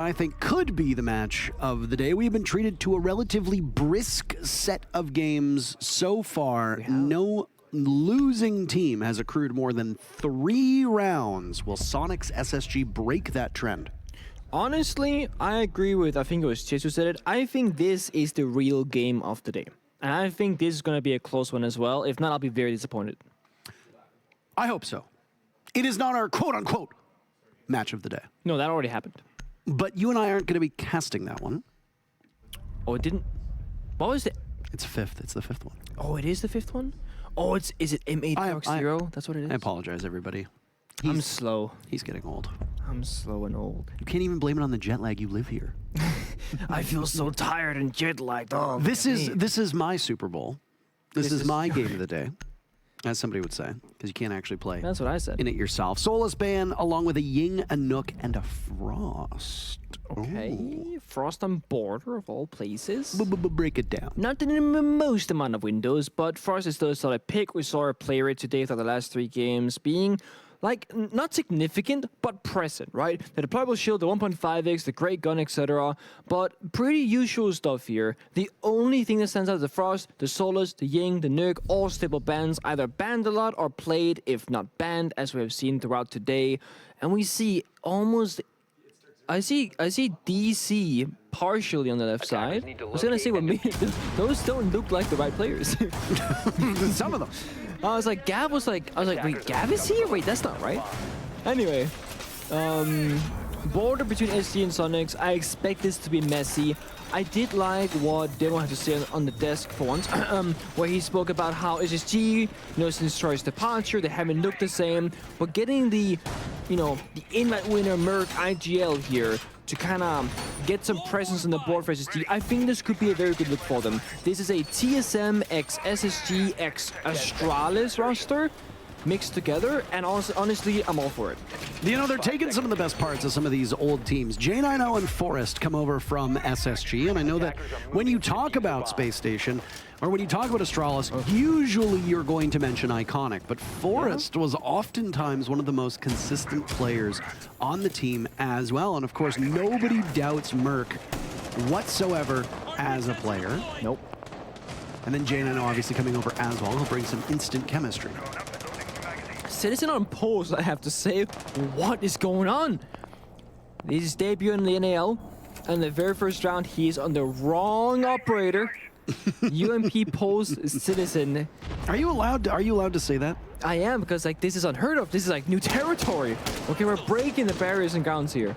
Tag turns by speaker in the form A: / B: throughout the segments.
A: I think could be the match of the day. We've been treated to a relatively brisk set of games so far. No losing team has accrued more than 3 rounds. Will Soniqs SSG break that trend?
B: Honestly, I agree with, I think it was Chis who said it. I think this is the real game of the day. And I think this is going to be a close one as well. If not, I'll be very disappointed.
A: I hope so. It is not our quote-unquote match of the day.
B: No, that already happened.
A: But you and I aren't going to be casting that one.
B: Oh, it didn't? What was it?
A: It's 5th. It's the 5th one.
B: Oh, it is the 5th one? Oh, is it M8 That's what it is?
A: I apologize, everybody.
B: I'm slow.
A: He's getting old.
B: I'm slow and old.
A: You can't even blame it on the jet lag. You live here.
B: I feel so tired and jet lagged. Oh,
A: this is my Super Bowl. This is my game of the day, as somebody would say, because you can't actually play.
B: That's what I said.
A: In it yourself. Soulless Ban, along with a Ying, a Nook, and a Frost.
B: Okay,
A: Ooh.
B: Frost on Border of all places.
A: Break it down.
B: Not in the most amount of windows, but Frost is still a solid pick. We saw our play rate today for the last 3 games being like not significant, but present, right? The deployable shield, the 1.5x, the great gun, etc. But pretty usual stuff here. The only thing that stands out is the Frost, the Soulless, the Ying, the Nuke, all stable bans, either banned a lot or played, if not banned, as we have seen throughout today. And we see almost... I see DC partially on the left side. I was gonna say, those don't look like the right players.
A: Some of them.
B: I was like, Gav was like, wait, Gav is here? Wait, that's not right. Anyway, border between SSG and Soniqs. I expect this to be messy. I did like what Demo had to say on the desk for once, where he spoke about how SSG, since Troy's departure, they haven't looked the same, but getting the, the invite winner Merc IGL here to kind of get some presence on the board for SSG, I think this could be a very good look for them. This is a TSM x SSG x Astralis roster mixed together, and honestly, I'm all for it.
A: They're taking some of the best parts of some of these old teams. J90 and Forest come over from SSG, and I know that when you talk about Space Station, or when you talk about Astralis, usually you're going to mention Iconic, but Forest was oftentimes one of the most consistent players on the team as well, and of course, nobody doubts Merc whatsoever as a player.
B: Nope.
A: And then J90 obviously coming over as well. He'll bring some instant chemistry.
B: Citizen on pause, I have to say. What is going on? This is debut in the NAL, and the very first round, he's on the wrong operator. UMP pose Citizen.
A: Are you allowed to say that?
B: I am, because this is unheard of. This is like new territory. Okay, we're breaking the barriers and grounds here.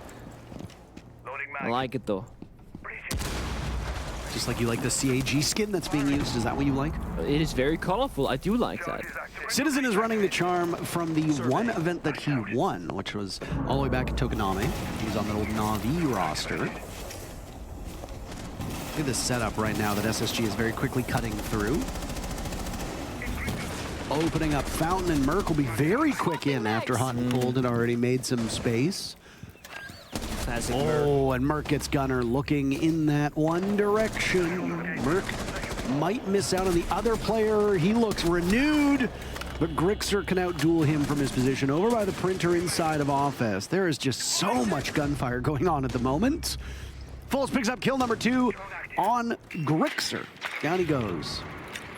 B: I like it though.
A: Just like you like the CAG skin that's being used, is that what you like?
B: It is very colorful. I do like that.
A: Citizen is running the charm from the one event that he won, which was all the way back in Tokonami. He was on the old Na'Vi roster. Look at this setup right now that SSG is very quickly cutting through. Opening up Fountain, and Merc will be very quick in after Hot and Cold had already made some space.
B: Classic
A: and Merc gets Gunner looking in that one direction. Merc might miss out on the other player. He looks renewed, but Grixer can outduel him from his position over by the printer inside of Office. There is just so much gunfire going on at the moment. Fulls picks up kill number 2 on Grixer. Down he goes.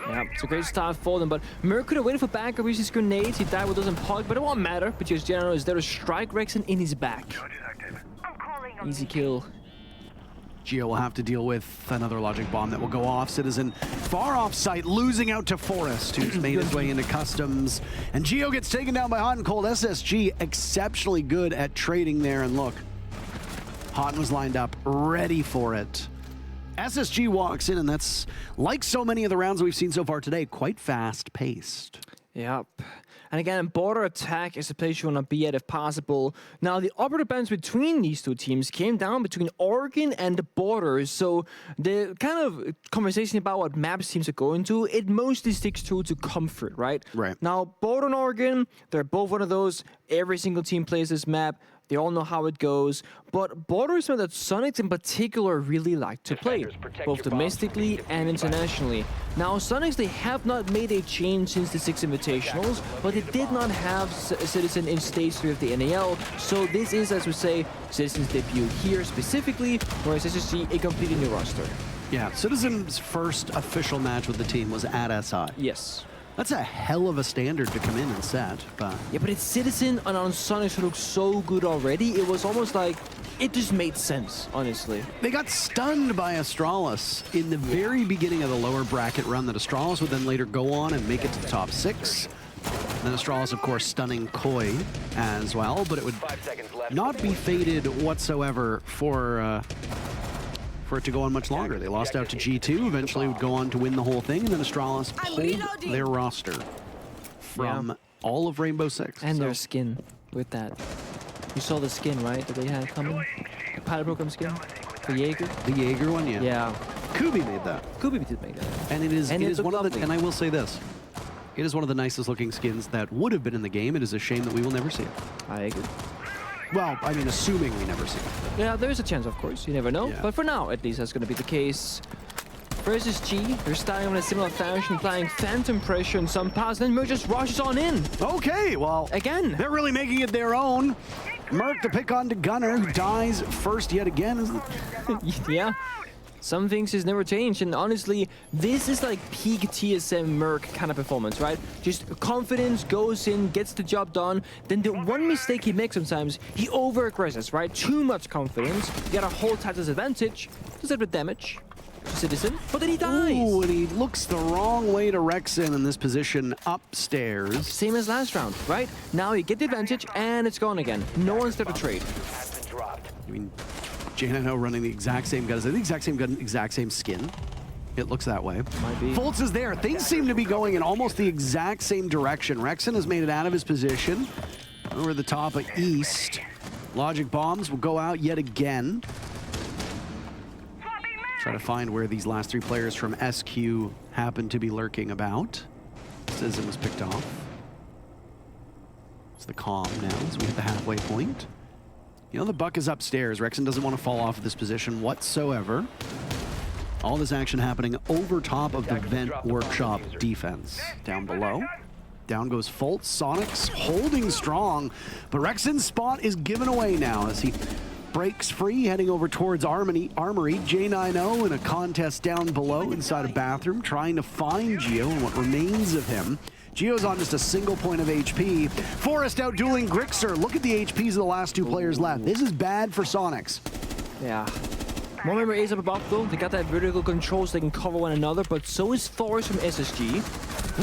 B: Yeah, it's a great start for them, but Merc could have waited for backup, used his grenades, he died with doesn't pog, but it won't matter, because General is there to strike Rexon in his back. Easy kill.
A: Geo will have to deal with another logic bomb that will go off. Citizen far off site, losing out to Forest, who's made his way into customs. And Geo gets taken down by Hot and Cold. SSG exceptionally good at trading there, and look, Hot was lined up, ready for it. SSG walks in, and that's, like so many of the rounds we've seen so far today, quite fast-paced.
B: Yep. And again, border attack is the place you want to be at if possible. Now, the operative bans between these two teams came down between Oregon and the Borders. So the kind of conversation about what maps teams are going to, it mostly sticks to comfort, right?
A: Right.
B: Now, Border and Oregon, they're both one of those. Every single team plays this map. They all know how it goes. But Border is something that Soniqs in particular really like to play, both domestically and internationally. Now, Soniqs, they have not made a change since the 6 Invitationals, but they did not have Citizen in Stage 3 of the NAL. So this is, as we say, Citizen's debut here specifically, whereas SSG, a completely new roster.
A: Yeah, Citizen's first official match with the team was at SI.
B: Yes.
A: That's a hell of a standard to come in and set, but...
B: Yeah, but it's Citizen and on Soniqs who look so good already. It was almost like it just made sense, honestly.
A: They got stunned by Astralis in the very beginning of the lower bracket run that Astralis would then later go on and make it to the top 6. And then Astralis, of course, stunning Koi as well, but it would not be fated whatsoever for it to go on much longer. They lost out to G2, eventually would go on to win the whole thing, and then Astralis pulled their roster from all of Rainbow Six.
B: And their skin with that. You saw the skin, right, that they had coming? The pilot program skin? The Jaeger?
A: The Jaeger one, yeah.
B: Yeah.
A: Kubi made that.
B: Kubi did make that.
A: And it is one
B: lovely.
A: of the, and I will say this, it is one of the nicest looking skins that would have been in the game. It is a shame that we will never see it.
B: I agree.
A: Well, I mean, assuming we never see it.
B: Yeah, there is a chance, of course. You never know.
A: Yeah.
B: But for now, at least, that's going to be the case. For SSG, they're starting in a similar fashion, applying Phantom Pressure and some pass, then Merc just rushes on in.
A: Okay, well,
B: again,
A: they're really making it their own. Merc the pick on to Gunner, who dies first yet again. Isn't it?
B: Yeah. Some things has never changed, and honestly, this is like peak TSM Merc kind of performance, right? Just confidence, goes in, gets the job done. Then the one mistake he makes sometimes, he over-aggresses, right? Too much confidence. You got a whole Titan's advantage. Does it with damage to Citizen, but then he dies.
A: Ooh, and he looks the wrong way to Rexen in this position upstairs.
B: Same as last round, right? Now you get the advantage, and it's gone again. No one's there to trade.
A: I mean, J9O running the exact same guns, the exact same gun, exact same skin. It looks that way.
B: Might be.
A: Fultz is there. Things seem to be going in almost the exact same direction. Rexen has made it out of his position. Over the top of East. Logic bombs will go out yet again. Try to find where these last 3 players from SQ happen to be lurking about. Citizen was picked off. It's the calm now as we hit the halfway point. You know, the buck is upstairs. Rexen doesn't want to fall off of this position whatsoever. All this action happening over top of the Vent Workshop defense. Down below. Down goes Fultz. Soniqs holding strong, but Rexen's spot is given away now as he breaks free, heading over towards Armory. J9O in a contest down below inside a bathroom, trying to find Geo and what remains of him. Geo's on just a single point of HP. Forrest out dueling Grixer. Look at the HPs of the last 2 players left. This is bad for Soniqs.
B: Yeah. One member is up above though. They got that vertical control so they can cover one another, but so is Forrest from SSG.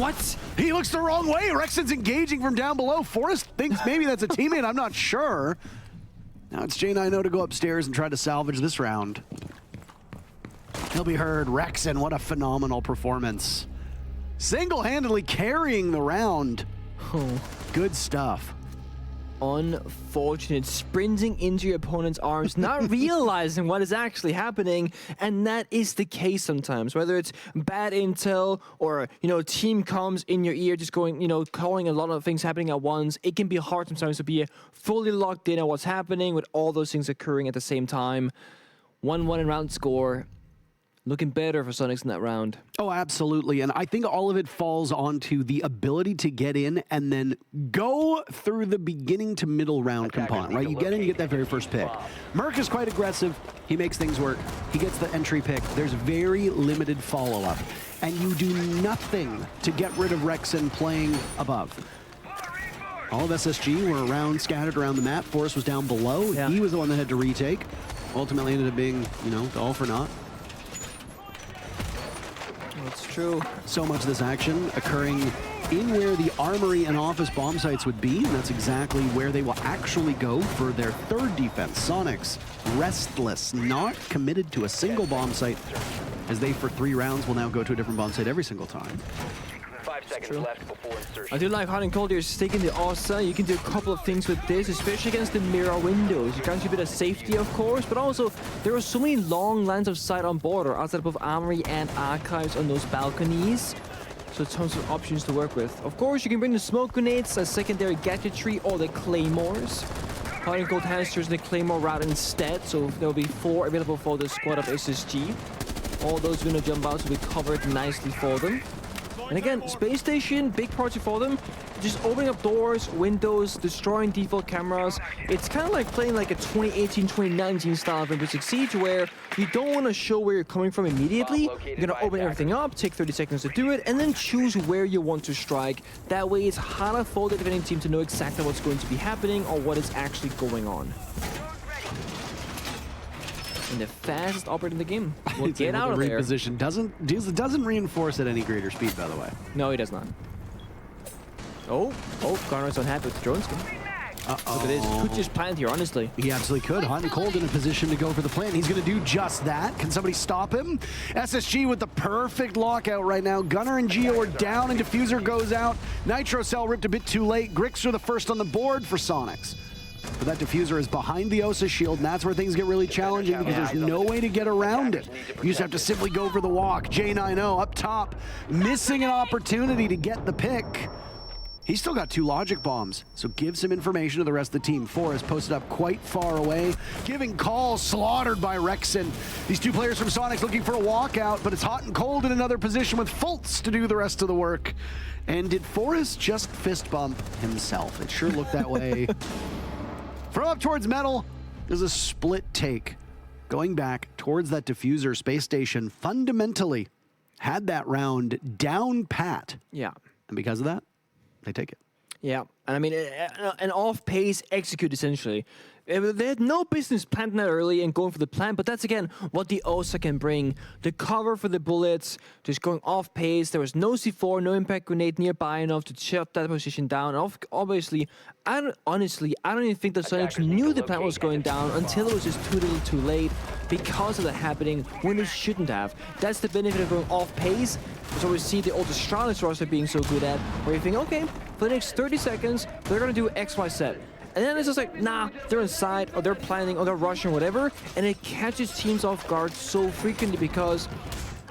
B: What?
A: He looks the wrong way. Rexen's engaging from down below. Forrest thinks maybe that's a teammate. I'm not sure. Now it's J9O to go upstairs and try to salvage this round. He'll be heard. Rexen, what a phenomenal performance. Single-handedly carrying the round.
B: Oh.
A: Good stuff.
B: Unfortunate. Sprinting into your opponent's arms, not realizing what is actually happening, and that is the case sometimes. Whether it's bad intel or, you know, team comms in your ear, just going, you know, calling a lot of things happening at once, it can be hard sometimes to be fully locked in on what's happening with all those things occurring at the same time. 1-1 in round score. Looking better for Soniqs in that round.
A: Oh, absolutely. And I think all of it falls onto the ability to get in and then go through the beginning to middle round component, right? You get in, you get that very first pick. Merc is quite aggressive. He makes things work. He gets the entry pick. There's very limited follow-up. And you do nothing to get rid of Rexen playing above. All of SSG were around, scattered around the map. Forrest was down below. Yeah. He was the one that had to retake. Ultimately ended up being, you know, all for naught.
B: That's true.
A: So much of this action occurring in where the Armory and office bomb sites would be, and that's exactly where they will actually go for their 3rd defense. Soniqs, restless, not committed to a single bomb site, as they, for 3 rounds, will now go to a different bomb site every single time.
C: 5 seconds left before insertion.
B: I do like Hot and Cold. You're sticking the Osa. You can do a couple of things with this, especially against the mirror windows. You grant you a bit of safety, of course, but also there are so many long lines of sight on border outside of both Armory and Archives on those balconies. So tons of options to work with. Of course, you can bring the smoke grenades, a secondary gadgetry, or the claymores. Hot and Cold has chosen the Claymore route instead, so there will be 4 available for the squad of SSG. All those window jump outs will be covered nicely for them. And again, Space Station, big project for them. Just opening up doors, windows, destroying default cameras. It's kind of like playing like a 2018, 2019 style of Rainbow Six Siege where you don't want to show where you're coming from immediately. You're going to open everything up, take 30 seconds to do it, and then choose where you want to strike. That way it's harder for the defending team to know exactly what's going to be happening or what is actually going on. And the fastest operator in the game will get out of there.
A: Reposition doesn't reinforce at any greater speed, by the way.
B: No, he does not. Oh, Connor's unhappy with the drone skin.
A: Uh-oh.
B: Look at this. Could just plant here, honestly.
A: He absolutely could. Hot and Cold in a position to go for the plant. He's going to do just that. Can somebody stop him? SSG with the perfect lockout right now. Gunner and Geo are down and Diffuser goes out. Nitro Cell ripped a bit too late. Grixer the first on the board for Soniqs. But that Diffuser is behind the Osa shield, and that's where things get really challenging because there's no way to get around it. You just have to simply go for the walk. J90 up top, missing an opportunity to get the pick. He's still got 2 logic bombs, so give some information to the rest of the team. Forrest posted up quite far away, giving calls, slaughtered by Rexon. These 2 players from Soniqs looking for a walkout, but it's Hot and Cold in another position with Fultz to do the rest of the work. And did Forrest just fist bump himself? It sure looked that way. From up towards metal, there's a split take. Going back towards that Diffuser Space Station fundamentally had that round down pat.
B: Yeah.
A: And because of that, they take it.
B: Yeah, and I mean, an off-pace execute, essentially. They had no business planting that early and going for the plant, but that's, again, what the OSA can bring. The cover for the bullets, just going off-pace. There was no C4, no impact grenade nearby enough to shut that position down. Obviously, I don't even think the Soniqs knew the plant was going down until it was just too little too late because of that happening when it shouldn't have. That's the benefit of going off-pace. So we see the old Astralis roster being so good at, where you think, okay, for the next 30 seconds, they're going to do X, Y, Z. And then it's just like, nah, they're inside, or they're planning, or they're rushing, or whatever. And it catches teams off guard so frequently because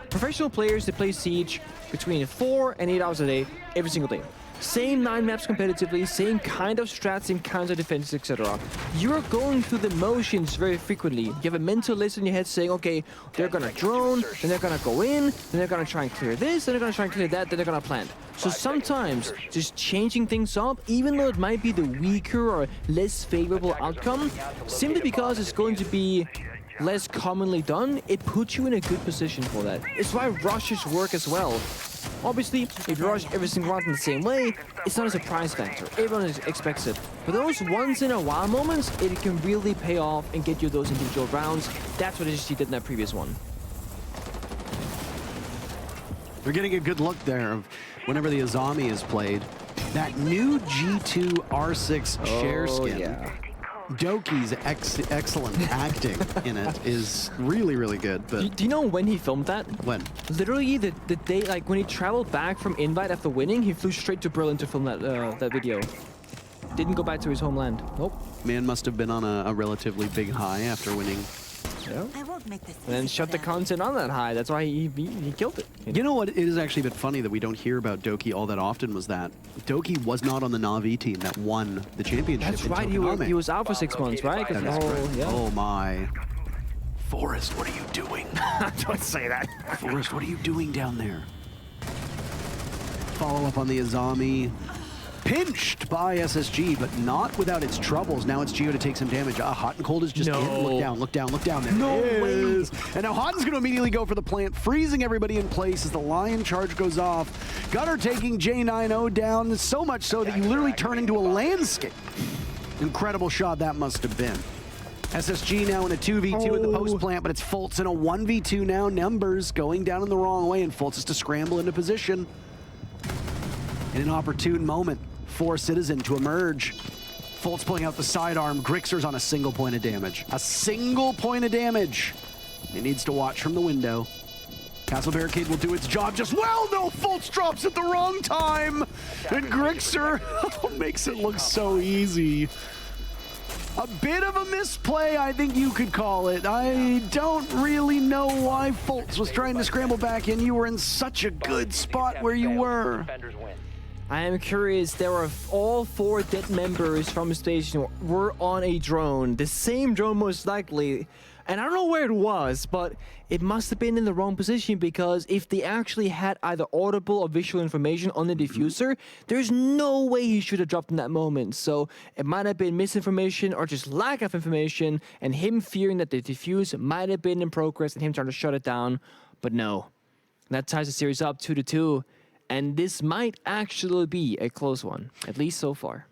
B: professional players, they play Siege between 4 and 8 hours a day, every single day. Same 9 maps competitively, same kind of strats, same kinds of defenses, etc. You're going through the motions very frequently. You have a mental list in your head saying, okay, they're gonna drone, then they're gonna go in, then they're gonna try and clear this, then they're gonna try and clear that, then they're gonna plant. So sometimes just changing things up, even though it might be the weaker or less favorable outcome, simply because it's going to be less commonly done, it puts you in a good position for that. It's why rushes work as well. Obviously, if you rush every single round in the same way, it's not a surprise factor. Everyone expects it. But those once-in-a-while moments, it can really pay off and get you those individual rounds. That's what SSG did in that previous one.
A: We're getting a good look there of whenever the Azami is played. That new G2 R6 share skin.
B: Yeah.
A: Doki's excellent acting in it is really, really good. But
B: Do you know when he filmed that?
A: when?
B: Literally the day, like when he traveled back from Invite after winning, he flew straight to Berlin to film that video. Didn't go back to his homeland. Nope.
A: Man must have been on a relatively big high after winning.
B: Yeah.
D: I won't make this
B: And then
D: easy
B: shut
D: for
B: the
D: them.
B: content on that high. That's why he killed it.
A: You know what? It is actually a bit funny that we don't hear about Doki all that often was that Doki was not on the Na'Vi team that won the championship.
B: That's
A: in
B: right.
A: Tokonami.
B: He was out for 6 months, right? 'Cause
A: That is correct.
B: yeah.
A: Oh my. Forrest, what are you doing?
B: Don't say that.
A: Forrest, what are you doing down there? Follow up on the Azami. Pinched by SSG, but not without its troubles. Now it's Geo to take some damage. Hot and Cold is just
B: No.
A: in. Look down, look down, look down. There
B: No
A: it
B: way.
A: is. And now Hotten's going to immediately go for the plant, freezing everybody in place as the Lion charge goes off. Gunner taking J90 down, so much so that you literally turn into a landscape. Incredible shot that must have been. SSG now in a 2v2 in the post plant, but it's Fultz in a 1v2 now. Numbers going down in the wrong way, and Fultz is to scramble into position. In an opportune moment for Citizen to emerge. Fultz pulling out the sidearm. Grixer's on a single point of damage. A single point of damage. He needs to watch from the window. Castle Barricade will do its job just well. No, Fultz drops at the wrong time. And Grixer makes it look so easy. A bit of a misplay, I think you could call it. I don't really know why Fultz was trying to scramble back in. You were in such a good spot where you were.
B: I am curious, there were all 4 dead members from the station were on a drone. The same drone most likely. And I don't know where it was, but it must have been in the wrong position because if they actually had either audible or visual information on the diffuser, there's no way he should have dropped in that moment. So it might have been misinformation or just lack of information and him fearing that the diffuse might have been in progress and him trying to shut it down. But no, that ties the series up 2-2. And this might actually be a close one, at least so far.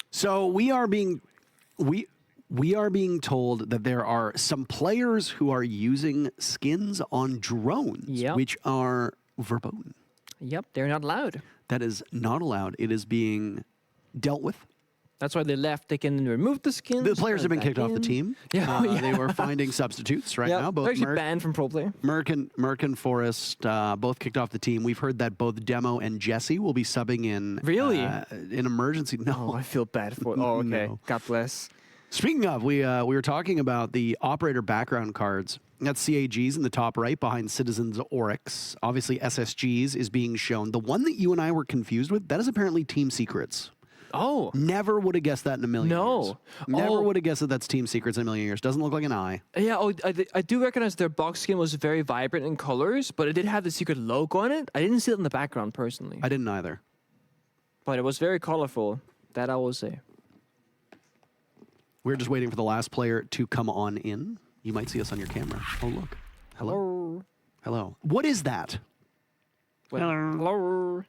A: So we are being told that there are some players who are using skins on drones,
B: Yep.
A: which are verboten.
B: Yep, they're not allowed.
A: That is not allowed. It is being dealt with.
B: That's why they left. They can remove the skins.
A: The players have been kicked off the team.
B: Yeah,
A: They were finding substitutes right now.
B: They're
A: Both
B: actually banned from pro play.
A: Merc and Forrest both kicked off the team. We've heard that both Demo and Jesse will be subbing in.
B: Really?
A: In emergency. No.
B: Oh, I feel bad for. Oh, okay.
A: No.
B: God bless.
A: Speaking of, we were talking about the operator background cards. That's CAGs in the top right behind Citizens Oryx. Obviously, SSGs is being shown. The one that you and I were confused with, that is apparently Team Secrets.
B: Oh.
A: Never would have guessed that in a million years.
B: No.
A: Never would have guessed that that's Team Secrets in a million years. Doesn't look like an eye.
B: Yeah, I do recognize their box skin was very vibrant in colors, but it did have the secret logo on it. I didn't see it in the background personally.
A: I didn't either.
B: But it was very colorful. That I will say.
A: We're just waiting for the last player to come on in. You might see us on your camera. Oh, look. Hello. Hello. What is that?
B: Hello.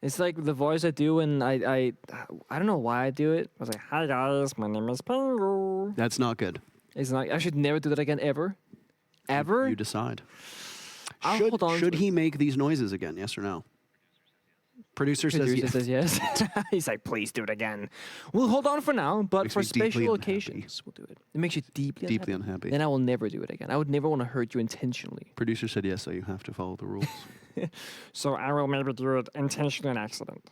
B: It's like the voice I do when I don't know why I do it. I was like, "Hi guys, my name is Pengu."
A: That's not good.
B: It's not. I should never do that again ever. Ever.
A: You decide.
B: I'll hold on
A: Should
B: to it.
A: he make these noises again? Yes or no? Producer says
B: Producer
A: yes.
B: says yes. He's like, please do it again. We'll hold on for now, but
A: Makes
B: for
A: me deeply
B: special
A: unhappy.
B: occasions, we'll do it. It makes you deeply
A: unhappy.
B: Then I will never do it again. I would never want to hurt you intentionally.
A: Producer said yes, so you have to follow the rules.
B: So I will maybe do it intentionally on accident.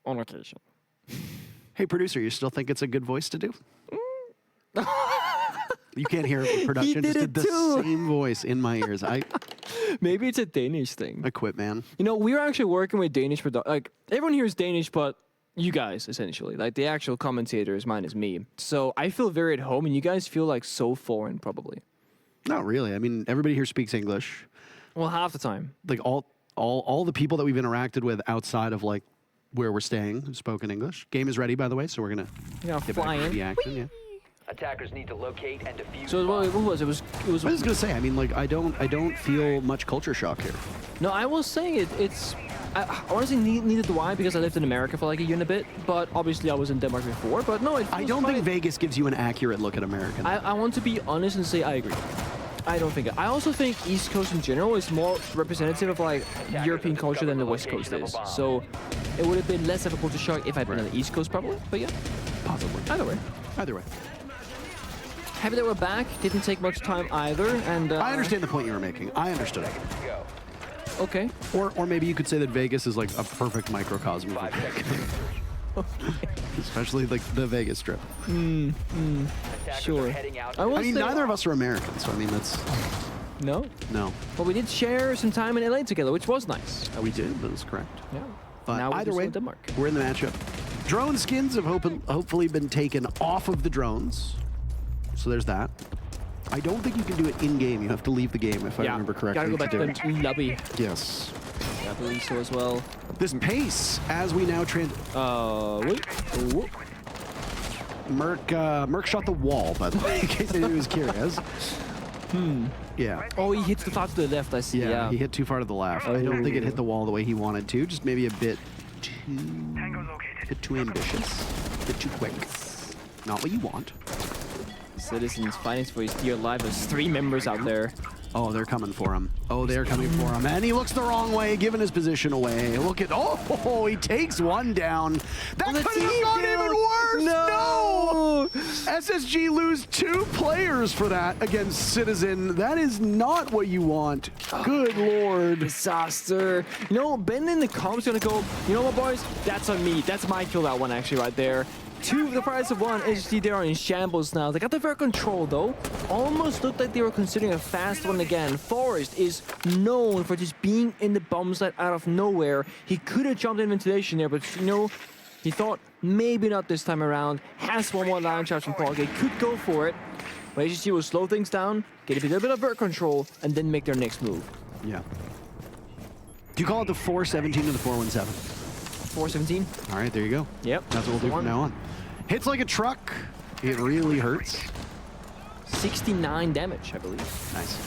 B: On occasion.
A: Hey, producer, you still think it's a good voice to do? You can't hear it with production.
B: did
A: Just
B: it
A: did the
B: too.
A: same voice in my ears. I
B: Maybe it's a Danish thing.
A: quit, man.
B: You know, we were actually working with Danish like everyone here is Danish, but you guys essentially, like the actual commentators, minus me. So I feel very at home, and you guys feel like so foreign, probably.
A: Not really. I mean, everybody here speaks English.
B: Well, half the time.
A: Like all the people that we've interacted with outside of like where we're staying have spoken English. Game is ready, by the way, so we're gonna
B: Yeah,
A: get
B: fly
A: back to
B: in.
A: the action. Yeah.
C: Attackers need to locate and defuse.
B: So what was it? It was.
A: I was gonna say. I mean, like I don't feel much culture shock here.
B: No, I was saying it's. I honestly neither do I because I lived in America for like a year and a bit. But obviously I was in Denmark before. But no, it
A: I
B: feels
A: don't
B: fine.
A: think Vegas gives you an accurate look at America.
B: I want to be honest and say I agree. I don't think it. I also think East Coast in general is more representative of like European culture than the West Coast is. So it would have been less of a culture shock if I'd been on the East Coast probably. But yeah,
A: Possibly.
B: either way.
A: Either way.
B: Happy that we're back. Didn't take much time either. And
A: I understand the point you were making. I understood it.
C: Go.
B: Okay.
A: Or maybe you could say that Vegas is like a perfect microcosm of
C: 5
A: it.
C: seconds.
A: Especially like the Vegas Strip.
C: Attackers
B: Sure.
C: are heading out.
B: I will
A: I mean,
B: say
A: neither of us are Americans, so I mean that's
B: no.
A: no.
B: But we did share some time in LA together, which was nice.
A: We did, that is correct.
B: Yeah.
A: But
B: now we're
A: either
B: just
A: way,
B: in Denmark.
A: we're in the matchup. Drone skins have hopefully been taken off of the drones. So there's that. I don't think you can do it in-game. You have to leave the game, if I remember correctly.
B: Gotta go back to
A: do it.
B: the lobby.
A: Yes.
B: I believe so as well.
A: This pace, as we now
B: Wait. Oh.
A: Merc shot the wall, by the way, in case anybody was curious. Yeah.
B: Oh, he hits the far to the left, I see. Yeah.
A: He hit too far to the left. I don't think it hit the wall the way he wanted to. Just maybe a bit too ambitious. A bit too quick. Not what you want.
B: Citizens fighting for his dear life. There's 3 members out there.
A: Oh, they're coming for him. Oh, they're coming for him. And he looks the wrong way, giving his position away. Look at, oh, he takes one down. That could have gone even worse.
B: No!
A: SSG lose 2 players for that against Citizen. That is not what you want. Good lord.
B: Disaster. You know, Ben in the comms gonna go, you know what, boys? That's on me. That's my kill, that one, actually, right there. 2 of the price of 1. SSG, they are in shambles now. They got the fair control, though. Almost looked like they were considering a fast one again. Forest is known for just being in the bomb site out of nowhere. He could have jumped in ventilation there, but, you know, he thought maybe not this time around. Has one more line charge from Park. They could go for it. But SSG will slow things down, get a little bit of vert control, and then make their next move.
A: Yeah. Do you call it the 417 or the 417?
B: 417.
A: All right, there you go.
B: Yep.
A: That's what we'll do from now on. Hits like a truck. It really hurts.
B: 69 damage, I believe.
A: Nice.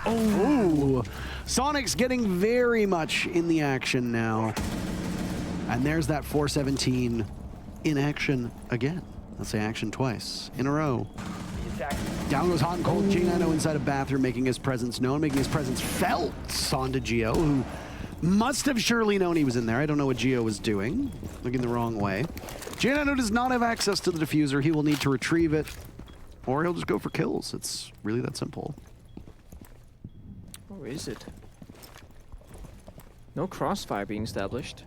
A: Oh. Soniqs getting very much in the action now. And there's that 417 in action again. Let's say action twice in a row. Down goes hot and cold. G9 inside a bathroom, making his presence known, making his presence felt onto Geo, who must have surely known he was in there. I don't know what Geo was doing. Looking the wrong way. G9 does not have access to the diffuser. He will need to retrieve it, or he'll just go for kills. It's really that simple.
B: Or is it? No crossfire being established.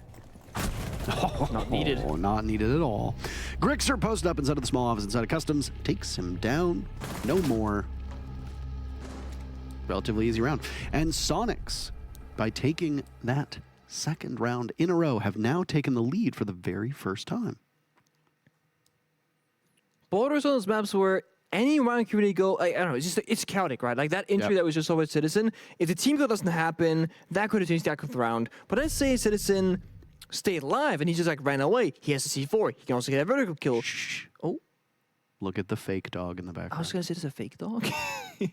B: Not needed.
A: Oh, not needed at all. Grixer posted up inside of the small office inside of Customs. Takes him down. No more. Relatively easy round. And Soniqs, by taking that second round in a row, have now taken the lead for the very first time.
B: Borders on those maps where any round can really go, I don't know, it's chaotic, right? Like that entry that was just over Citizen, if the team kill doesn't happen, that could have changed the outcome of the round. But let's say Citizen stayed alive and he just like ran away. He has a C4. He can also get a vertical kill.
A: Shh.
B: Oh.
A: Look at the fake dog in the background.
B: I was going to say it's a fake dog.
A: That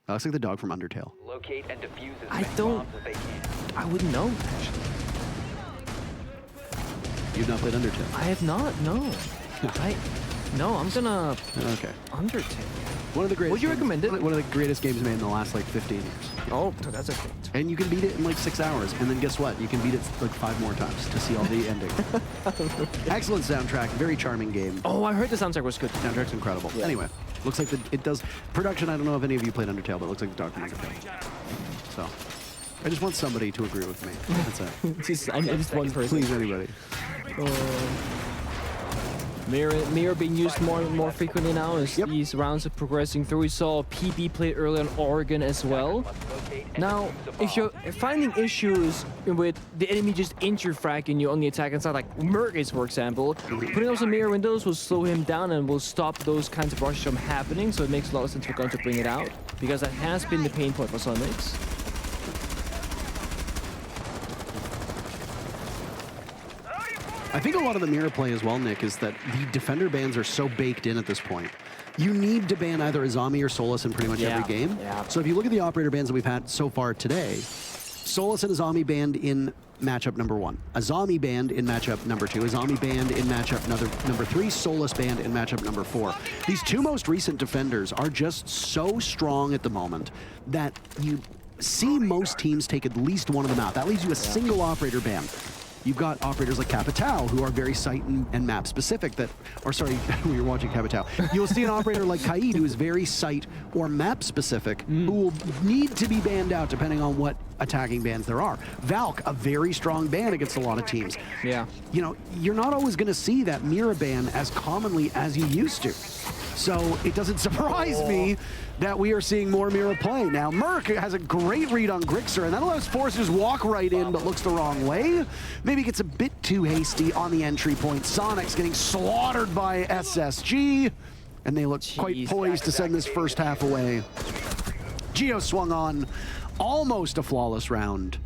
A: looks like the dog from Undertale.
C: Locate and defuse as
B: I
C: many
B: don't-
C: bombs as they can.
B: I wouldn't know, actually.
A: You've not played Undertale?
B: I have not, no. No, I'm gonna
A: Okay.
B: Undertale.
A: One of the greatest.
B: Would you recommend it?
A: One of the greatest games made in the last like 15 years.
B: Oh, that's a fact.
A: And you can beat it in like 6 hours. And then guess what? You can beat it like 5 more times to see all the ending. Excellent soundtrack. Very charming game.
B: Oh, I heard the soundtrack was good.
A: Soundtrack's incredible.
B: Yeah.
A: Anyway, looks like it does. Production, I don't know if any of you played Undertale, but it looks like the dog from Undertale. So, I just want somebody to agree with me. That's it.
B: I just one person.
A: Please, anybody.
B: Mirror being used more frequently now as
A: Yep.
B: these rounds are progressing through. We saw PB play early on Oregon as well.
C: Must locate and
B: Now,
C: defuse a
B: if you're
C: bomb.
B: finding issues with the enemy just inter-fragging you on the attacking side, like Mergis, for example, putting up some mirror windows will slow him down and will stop those kinds of rushes from happening, so it makes a lot of sense for Gun to bring it out, because that has been the pain point for Soniqs.
A: I think a lot of the mirror play as well, Nick, is that the defender bans are so baked in at this point. You need to ban either Azami or Solus in pretty much every game.
B: Yeah.
A: So if you look at the operator bans that we've had so far today, Solus and Azami banned in matchup number 1. Azami banned in matchup number 2. Azami banned in matchup number 3. Solus banned in matchup number 4. These 2 most recent defenders are just so strong at the moment that you see most teams take at least one of them out. That leaves you a single operator ban. You've got operators like Capitao, who are very site and map specific that, or sorry, when you're watching Capitao, you'll see an operator like Kaid, who is very site or map specific, who will need to be banned out depending on what attacking bans there are. Valk, a very strong ban against a lot of teams.
B: Yeah.
A: You know, you're not always going to see that mirror ban as commonly as you used to. So it doesn't surprise me that we are seeing more mirror play. Now, Merc has a great read on Grixer, and that allows Force to just walk right in, but looks the wrong way. Maybe gets a bit too hasty on the entry point. Soniqs getting slaughtered by SSG, and they look quite poised to send this first half away. Geo swung on, almost a flawless round.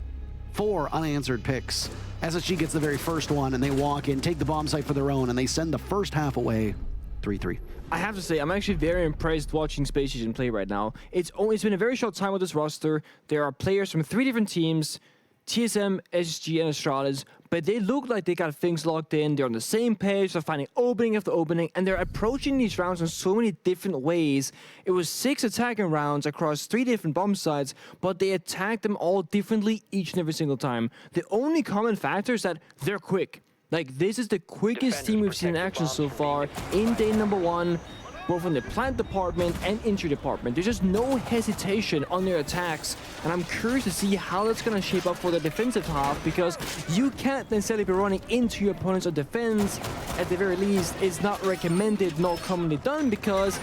A: 4 unanswered picks. SSG gets the very first one, and they walk in, take the bomb site for their own, and they send the first half away 3-3.
B: I have to say, I'm actually very impressed watching Space Station play right now. It's been a very short time with this roster. There are players from 3 different teams, TSM, SSG, and Astralis, but they look like they got things locked in. They're on the same page. They're finding opening after opening, and they're approaching these rounds in so many different ways. It was 6 attacking rounds across 3 different bomb sites, but they attacked them all differently each and every single time. The only common factor is that they're quick. Like, this is the quickest team we've seen in action so far in day number 1, both in the plant department and injury department. There's just no hesitation on their attacks, and I'm curious to see how that's going to shape up for the defensive half, because you can't necessarily be running into your opponents on defense. At the very least, it's not recommended, not commonly done, because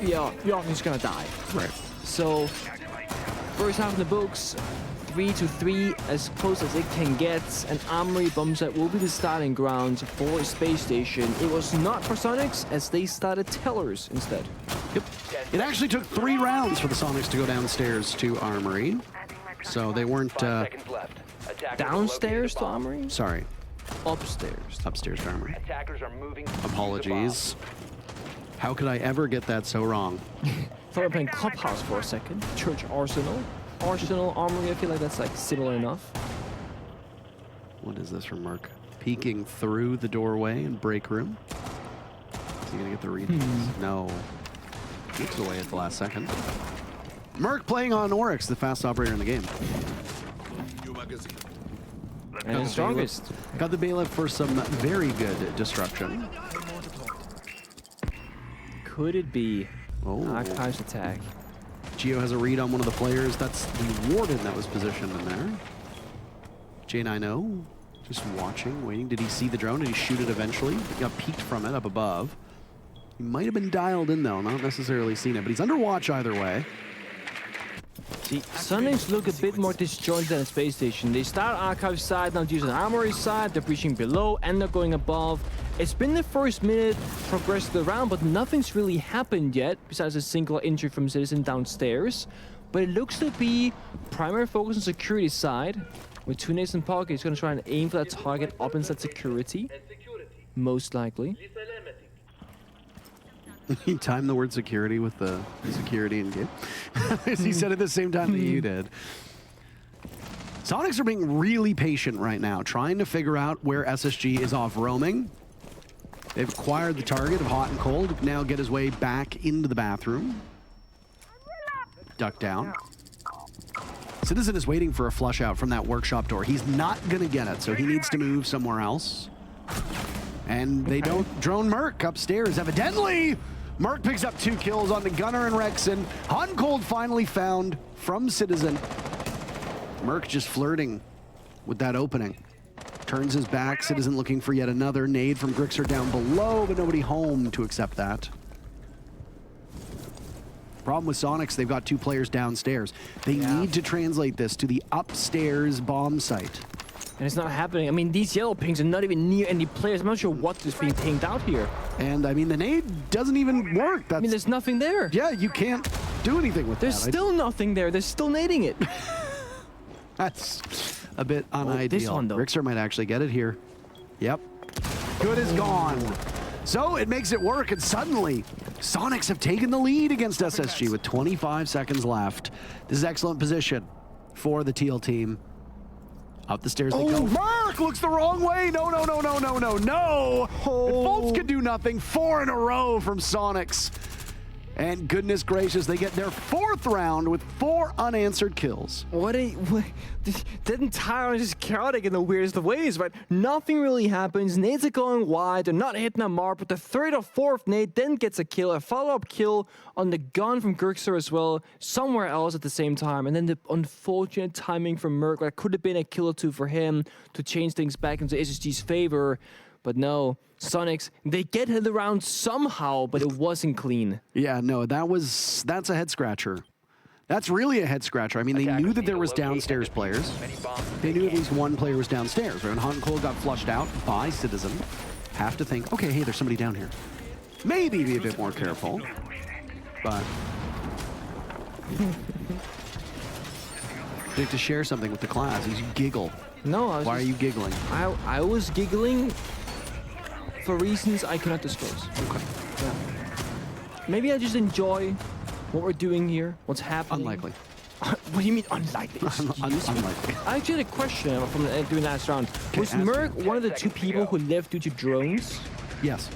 B: you're often just going to die.
A: Right.
B: So, first half in the books, 3-3, as close as it can get. An Armory bomb set will be the starting ground for Space Station. It was not for Soniqs, as they started Tellers instead.
A: Yep. It actually took 3 rounds for the Soniqs to go downstairs to Armory. So they weren't...
C: 5 seconds left. Attackers are
B: Downstairs
C: located
B: to
C: a bomb.
B: Armory?
A: Sorry,
B: Upstairs.
A: upstairs to Armory.
C: Attackers are moving. to
A: Apologies. How could I ever get that so wrong?
B: Thought I'm playing Clubhouse for a second. Church Arsenal. Arsenal, Armory, I feel like that's like similar enough.
A: What is this from Merc? Peeking through the doorway in break room. Is he gonna get the read? No. Gets away at the last second. Merc playing on Oryx, the fast operator in the game.
B: And the strongest.
A: Got the bailiff for some very good destruction.
B: Could it be
A: Oh.
B: Archives attack?
A: Geo has a read on one of the players. That's the Warden that was positioned in there. J90 just watching, waiting. Did he see the drone? Did he shoot it eventually? He got peeked from it up above. He might have been dialed in though, not necessarily seen it, but he's under watch either way.
B: See, Soniqs look a bit more disjointed than Space Station. They start Archive side, now use an Armory side, they're breaching below, and they're going above. It's been the first minute, progressed the round, but nothing's really happened yet, besides a single injury from Citizen downstairs. But it looks to be primary focus on security side. With 2 nades in pocket, he's going to try and aim for that target up inside security. Most likely.
A: He timed the word security with the security in game. He said it at the same time that you did. Soniqs are being really patient right now, trying to figure out where SSG is off roaming. They've acquired the target of Hot and Cold, now get his way back into the bathroom. Duck down. Citizen is waiting for a flush out from that workshop door. He's not gonna get it, so he needs to move somewhere else. And they don't drone Merc upstairs, evidently. Merc picks up 2 kills on the Gunner and Rexon. Hot and Cold finally found from Citizen. Merc just flirting with that opening. Turns his back, Citizen looking for yet another nade from Grixer down below, but nobody home to accept that. Problem with Soniqs, they've got 2 players downstairs. They need to translate this to the upstairs bomb site.
B: And it's not happening. I mean, these yellow pings are not even near any players. I'm not sure what is being pinged out here.
A: And I mean, the nade doesn't even work. That's,
B: I mean, there's nothing there.
A: yeah, you can't do anything with
B: There's
A: that.
B: still nothing there. They're still nading it.
A: That's a bit unideal.
B: this one, though.
A: Grixer might actually get it here. Yep. Good is gone. So it makes it work, and suddenly Soniqs have taken the lead against SSG with 25 seconds left. This is excellent position for the Teal team. Up the stairs they go. Merc looks the wrong way. No, no, no, no, no, no, no. Folks could do nothing. 4 in a row from Soniqs. And goodness gracious, they get their 4th round with 4 unanswered kills.
B: That entire round is just chaotic in the weirdest of ways, right? Nothing really happens. Nades are going wide. They're not hitting a mark, but the 3rd or 4th nade then gets a kill. A follow-up kill on the gun from Grixer as well, somewhere else at the same time. And then the unfortunate timing from Merc. That could have been a kill or 2 for him to change things back into SSG's favor. But no, Soniqs, they get hit around somehow, but it wasn't clean.
A: Yeah, no, that's a head scratcher. That's really a head scratcher. I mean, they knew that there was downstairs players. They knew at least 1 player was downstairs. When Hot and Cold got flushed out by Citizen, have to think, okay, hey, there's somebody down here. Maybe be a bit more careful, but you have to share something with the class. You giggle.
B: No,
A: Why are you giggling?
B: I was giggling for reasons I cannot disclose.
A: Okay.
B: Yeah. Maybe I just enjoy what we're doing here, what's happening.
A: Unlikely.
B: What do you mean unlikely?
A: Unlikely.
B: I actually had a question from doing last round. Was Merc one of the 2 people who left due to drones?
A: Yes.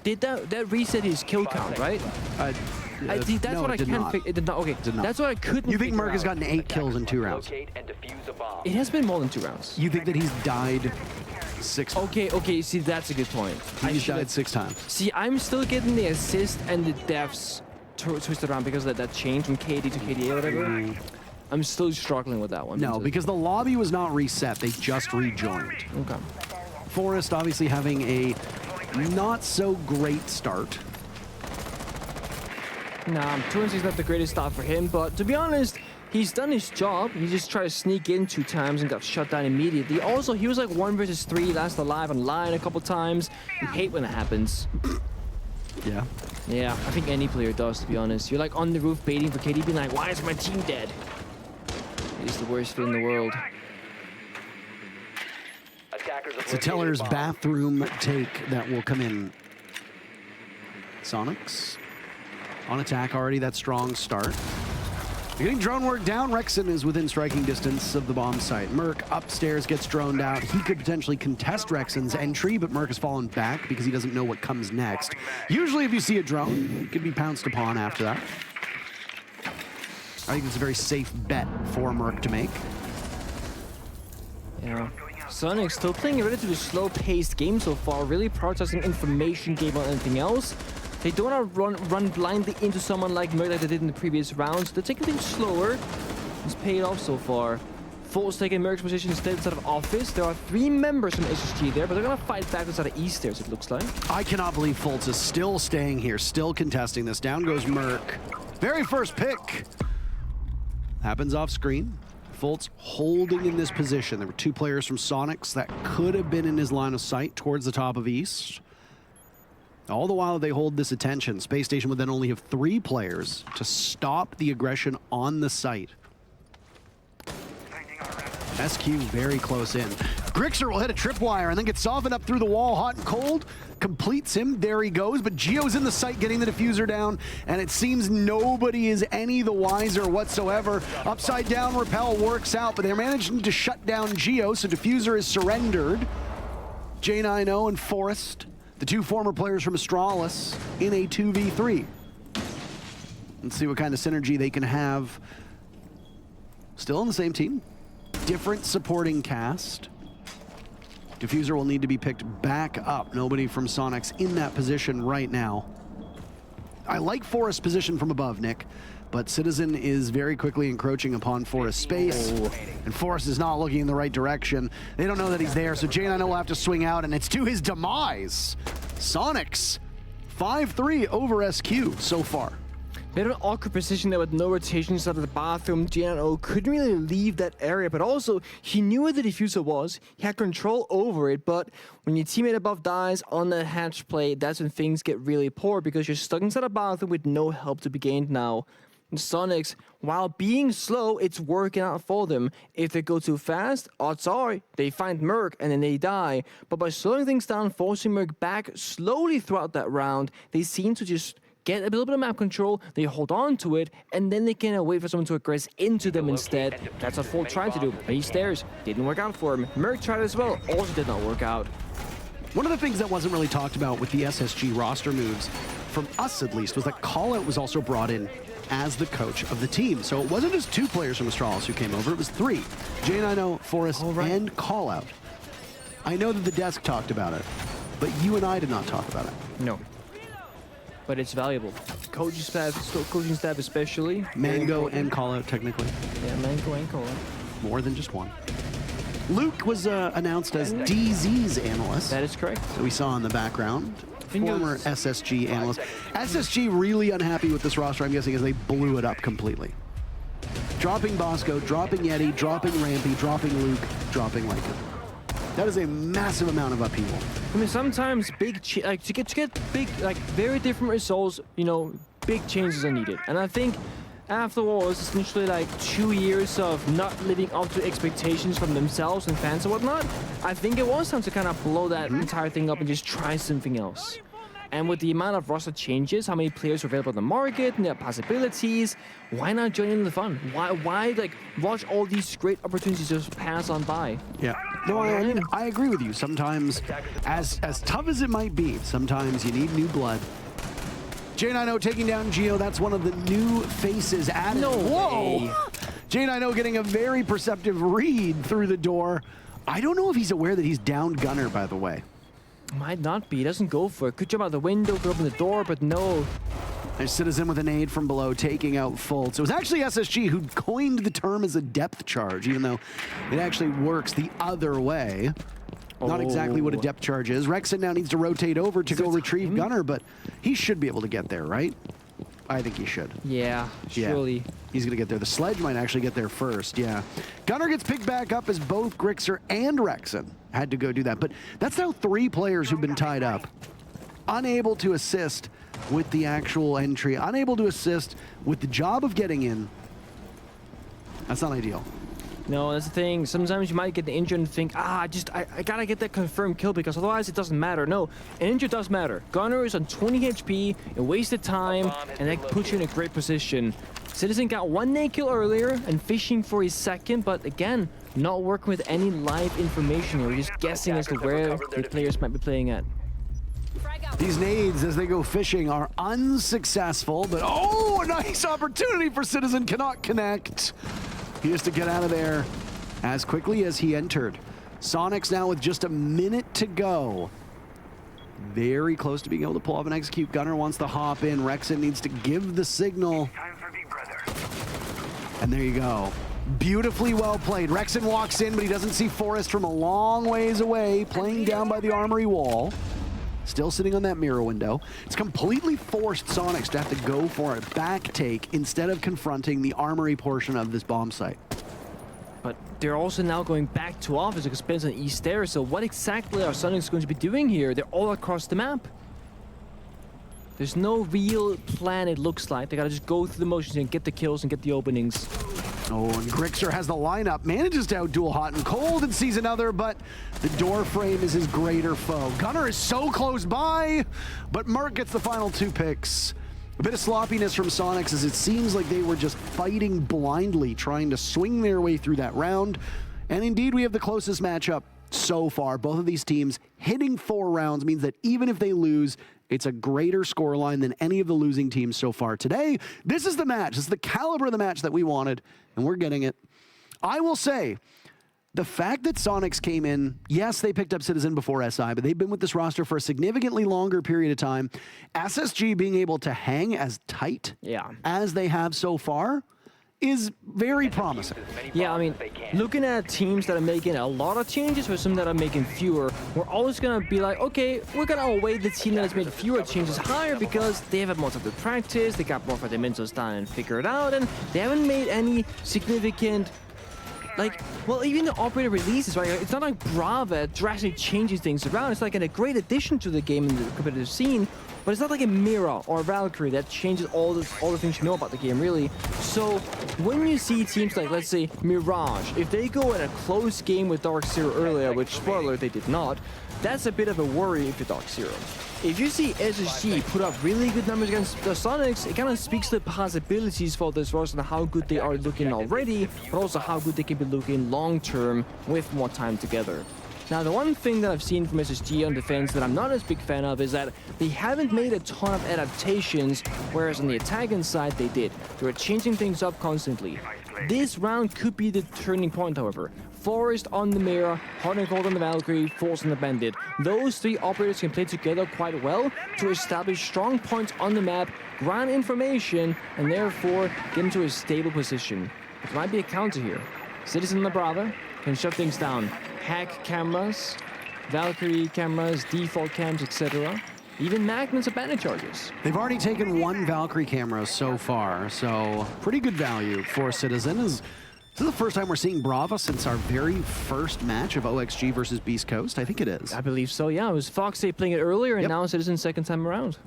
B: Did that reset his kill count, right? That's
A: no,
B: what
A: it
B: I
A: did
B: can't
A: not.
B: figure. It did not. Okay,
A: Did not.
B: that's what I couldn't.
A: You think
B: figure
A: Merc has
B: out.
A: gotten 8 kills in 2 rounds?
C: Locate and defuse a bomb.
B: It has been more than 2 rounds.
A: You think that he's died 6.
B: Okay, see, that's a good point.
A: He just died 6 times.
B: See, I'm still getting the assist and the deaths twisted around because of that change from KD to KDA or whatever. I'm still struggling with that one.
A: No, because the lobby was not reset. They just rejoined.
B: Okay.
A: Forrest obviously having a not so great start.
B: Nah, 2-6 is not the greatest start for him, but to be honest, he's done his job. He just tried to sneak in 2 times and got shut down immediately. Also, he was like 1 versus 3 last alive on line a couple times. I hate when it happens.
A: Yeah.
B: Yeah, I think any player does, to be honest. You're like on the roof baiting for KD, being like, why is my team dead? It is the worst feeling in the world.
A: It's a Teller's bathroom take that will come in. Soniqs on attack already, that strong start. They're getting drone work down. Rexon is within striking distance of the bomb site. Merc upstairs gets droned out. He could potentially contest Rexon's entry, but Merc has fallen back because he doesn't know what comes next. Usually if you see a drone, it could be pounced upon after that. I think it's a very safe bet for Merc to make.
B: Yeah. Soniqs still playing a relatively slow-paced game so far, really prioritizing information game on anything else. They don't want to run blindly into someone like Merc like they did in the previous rounds. They're taking things slower. It's paid off so far. Fult's taking Merc's position instead of office. There are 3 members from SSG there, but they're going to fight back inside of East stairs, it looks like.
A: I cannot believe Fultz is still staying here, still contesting this. Down goes Merc. Very first pick. Happens off screen. Fultz holding in this position. There were 2 players from Soniqs that could have been in his line of sight towards the top of East. All the while they hold this attention, Space Station would then only have 3 players to stop the aggression on the site. SQ very close in. Grixer will hit a tripwire and then gets softened up through the wall, hot and cold. Completes him, there he goes, but Gio's in the site getting the diffuser down, and it seems nobody is any the wiser whatsoever. Upside down repel works out, but they're managing to shut down Gio, so diffuser is surrendered. J90 and Forrest, the 2 former players from Astralis, in a 2v3. Let's see what kind of synergy they can have. Still on the same team. Different supporting cast. Diffuser will need to be picked back up. Nobody from Soniqs in that position right now. I like Forrest's position from above, Nick, but Citizen is very quickly encroaching upon Forrest's space, and Forrest is not looking in the right direction. They don't know that he's there, so J9 will have to swing out, and it's to his demise. Soniqs, 5-3 over SQ so far.
B: They had an awkward position there with no rotations out of the bathroom. J90 couldn't really leave that area, but also he knew where the diffuser was. He had control over it, but when your teammate above dies on that hatch play, that's when things get really poor because you're stuck inside a bathroom with no help to be gained now. And Soniqs, while being slow, it's working out for them. If they go too fast, odds are they find Merc and then they die. But by slowing things down, forcing Merc back slowly throughout that round, they seem to just get a little bit of map control, they hold on to it, and then they can wait for someone to aggress into them instead. That's what Fultz tried to do. He stairs. Didn't work out for him. Merc tried as well. Also did not work out.
A: One of the things that wasn't really talked about with the SSG roster moves, from us at least, was that Callout was also brought in as the coach of the team. So it wasn't just 2 players from Astralis who came over, it was 3. J90, Forrest, and Callout. I know that the desk talked about it, but you and I did not talk about it.
B: No. But it's valuable. Coaching staff especially.
A: Mango and Callout, technically.
B: Yeah, Mango and Callout.
A: More than just one. Luke was announced as DZ's analyst.
B: That is correct.
A: That we saw in the background. Former SSG analyst. SSG really unhappy with this roster, I'm guessing, as they blew it up completely. Dropping Bosco, dropping Yeti, dropping Rampy, dropping Luke, dropping Lycan. That is a massive amount of upheaval.
B: I mean, sometimes to get big, like very different results, you know, big changes are needed. And I think after all, it's essentially like 2 years of not living up to expectations from themselves and fans and whatnot. I think it was time to kind of blow that entire thing up and just try something else. And with the amount of roster changes, how many players are available on the market, and their possibilities, why not join in the fun? Why like watch all these great opportunities just pass on by?
A: Yeah. No, I mean, I agree with you. Sometimes, as tough as it might be, sometimes you need new blood. J90 taking down Gio. That's one of the new faces added.
B: No
A: Whoa!
B: way.
A: J90 getting a very perceptive read through the door I don't know if he's aware that he's downed Gunner, by the way.
B: Might not be. He doesn't go for it. Could jump out the window, could open the door, but no.
A: There's Citizen with a nade from below, taking out Fultz. It was actually SSG who coined the term as a depth charge, even though it actually works the other way. Not exactly what a depth charge is. Rexon now needs to rotate over to go retrieve Gunner, but he should be able to get there, right? I think he should.
B: Yeah, surely.
A: Yeah, he's going to get there. The sledge might actually get there first, yeah. Gunner gets picked back up as both Grixer and Rexon had to go do that. But that's now 3 players who've been tied up, unable to assist with the actual entry, unable to assist with the job of getting in. That's not ideal.
B: No, that's the thing. Sometimes you might get injured and think, I gotta get that confirmed kill because otherwise it doesn't matter. No, an injury does matter. Gunner is on 20 HP, it wasted time, and that puts you in a great position. Citizen got 1 nade kill earlier and fishing for his second, but again, not working with any live information. We're just guessing as to where the players might be playing at.
A: These nades, as they go fishing, are unsuccessful, but oh, a nice opportunity for Citizen, cannot connect. He has to get out of there as quickly as he entered. Soniqs now with just a minute to go. Very close to being able to pull off and execute. Gunner wants to hop in. Rexon needs to give the signal. And there you go. Beautifully well played. Rexon walks in, but he doesn't see Forrest from a long ways away, playing down by the armory wall. Still sitting on that mirror window. It's completely forced Soniqs to have to go for a back take instead of confronting the armory portion of this bomb site.
B: But they're also now going back to office because Spence on East there. So what exactly are Soniqs going to be doing here? They're all across the map. There's no real plan, it looks like. They gotta just go through the motions and get the kills and get the openings.
A: Oh, and Grixer has the lineup, manages to outduel Hot and Cold and sees another, but the door frame is his greater foe. Gunner is so close by, but Merc gets the final 2 picks. A bit of sloppiness from Soniqs as it seems like they were just fighting blindly, trying to swing their way through that round. And indeed, we have the closest matchup so far. Both of these teams hitting 4 rounds means that even if they lose, it's a greater scoreline than any of the losing teams so far today. This is the match. This is the caliber of the match that we wanted, and we're getting it. I will say, the fact that Soniqs came in, yes, they picked up Citizen before SI, but they've been with this roster for a significantly longer period of time. SSG being able to hang as tight as they have so far is very promising.
B: Yeah, I mean, looking at teams that are making a lot of changes versus some that are making fewer, we're always going to be like, okay, we're going to await the team that has made fewer changes higher because they have had more time to practice, they got more fundamentals done and figure it out, and they haven't made any significant, like, well, even the operator releases, right? It's not like Brava drastically changes things around. It's like a great addition to the game in the competitive scene, but it's not like a Mira or a Valkyrie that changes all the things you know about the game, really. So when you see teams like, let's say, Mirage, if they go in a close game with Dark Zero earlier, which, spoiler, they did not, that's a bit of a worry if you're Dark Zero. If you see SSG put up really good numbers against the Soniqs, it kind of speaks to the possibilities for this roster and how good they are looking already, but also how good they can be looking long-term with more time together. Now, the one thing that I've seen from SSG on defense that I'm not as big fan of is that they haven't made a ton of adaptations, whereas on the attacking side, they did. They were changing things up constantly. This round could be the turning point, however. Forest on the Mirror, Hot and Cold on the Valkyrie, Force on the Bandit. Those 3 operators can play together quite well to establish strong points on the map, grant information, and therefore get into a stable position. There might be a counter here. Citizen La Brava can shut things down. Hack cameras, Valkyrie cameras, default cams, etc. Even magnets or bandit charges.
A: They've already taken 1 Valkyrie camera so far, so pretty good value for Citizen. This is the first time we're seeing Brava since our very first match of OXG versus Beast Coast. I think it is.
B: I believe so, yeah. It was Foxy playing it earlier, and now Citizen's second time around.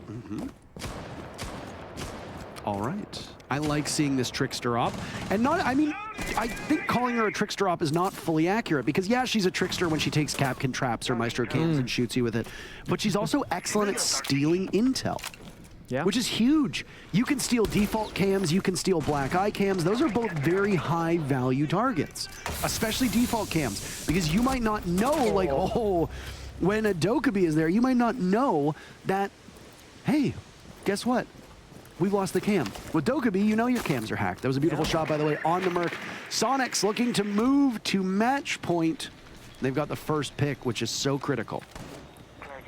A: All right. I like seeing this Trickster op. And not, I mean, I think calling her a Trickster op is not fully accurate because, yeah, she's a Trickster when she takes Capcan traps or Maestro cams and shoots you with it. But she's also excellent at stealing intel. Yeah. Which is huge. You can steal default cams, you can steal black eye cams. Those are both very high value targets, especially default cams, because you might not know, like, oh, when a Dokkaebi is there, you might not know that, hey, guess what? We've lost the cam. With Dokkaebi, you know your cams are hacked. That was a beautiful shot, by the way, on the Merc. Soniqs looking to move to match point. They've got the first pick, which is so critical.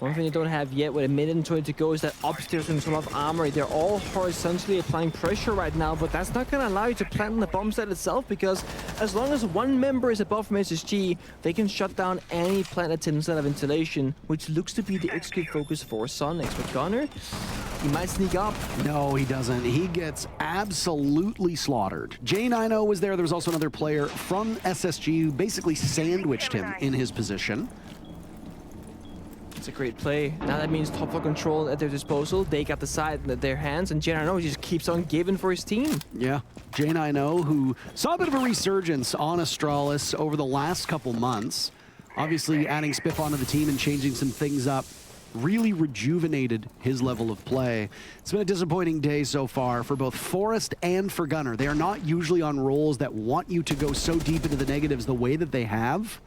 B: One thing they don't have yet with a minute and 20 to go is that upstairs in some of armory. They're all horizontally applying pressure right now, but that's not going to allow you to plant on the bomb site itself, because as long as one member is above from SSG, they can shut down any plant attempts out of ventilation, which looks to be the execute focus for Soniqs. But Gunner, he might sneak up.
A: No, he doesn't. He gets absolutely slaughtered. J90 was there. There was also another player from SSG who basically sandwiched him in his position.
B: It's a great play. Now that means top floor control at their disposal. They got the side in their hands, and J90 just keeps on giving for his team.
A: Yeah, J90, who saw a bit of a resurgence on Astralis over the last couple months. Obviously, adding Spiff onto the team and changing some things up really rejuvenated his level of play. It's been a disappointing day so far for both Forrest and for Gunner. They are not usually on roles that want you to go so deep into the negatives the way that they have.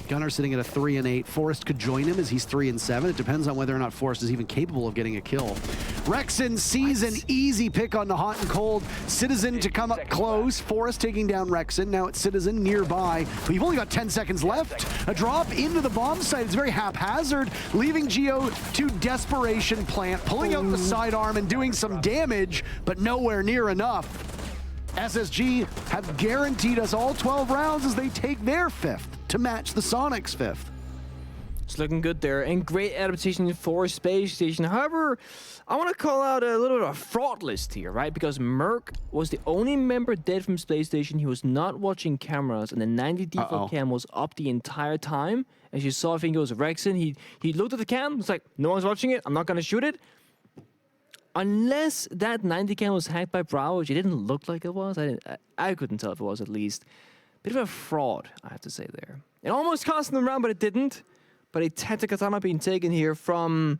A: Gunner sitting at a 3 and 8. Forrest could join him as he's 3 and 7. It depends on whether or not Forrest is even capable of getting a kill. Rexon sees an easy pick on the hot and cold. Citizen to come up close. Forrest taking down Rexon. Now it's Citizen nearby. But you've only got 10 seconds left. A drop into the bomb site. It's very haphazard, leaving Geo to desperation plant, pulling out the sidearm and doing some damage, but nowhere near enough. SSG have guaranteed us all 12 rounds as they take their 5th to match the Soniqs 5th.
B: It's looking good there, and great adaptation for Space Station. However, I want to call out a little bit of a fraud list here, right? Because Merc was the only member dead from Space Station. He was not watching cameras, and the 90 default cam was up the entire time. As you saw, I think it was Rexon. He looked at the cam, was like, no one's watching it, I'm not going to shoot it. Unless that 90 cam was hacked by Bravo, which it didn't look like it was. I couldn't tell if it was, at least. Bit of a fraud, I have to say there. It almost cost them around, but it didn't. But a tactical timeout being taken here from...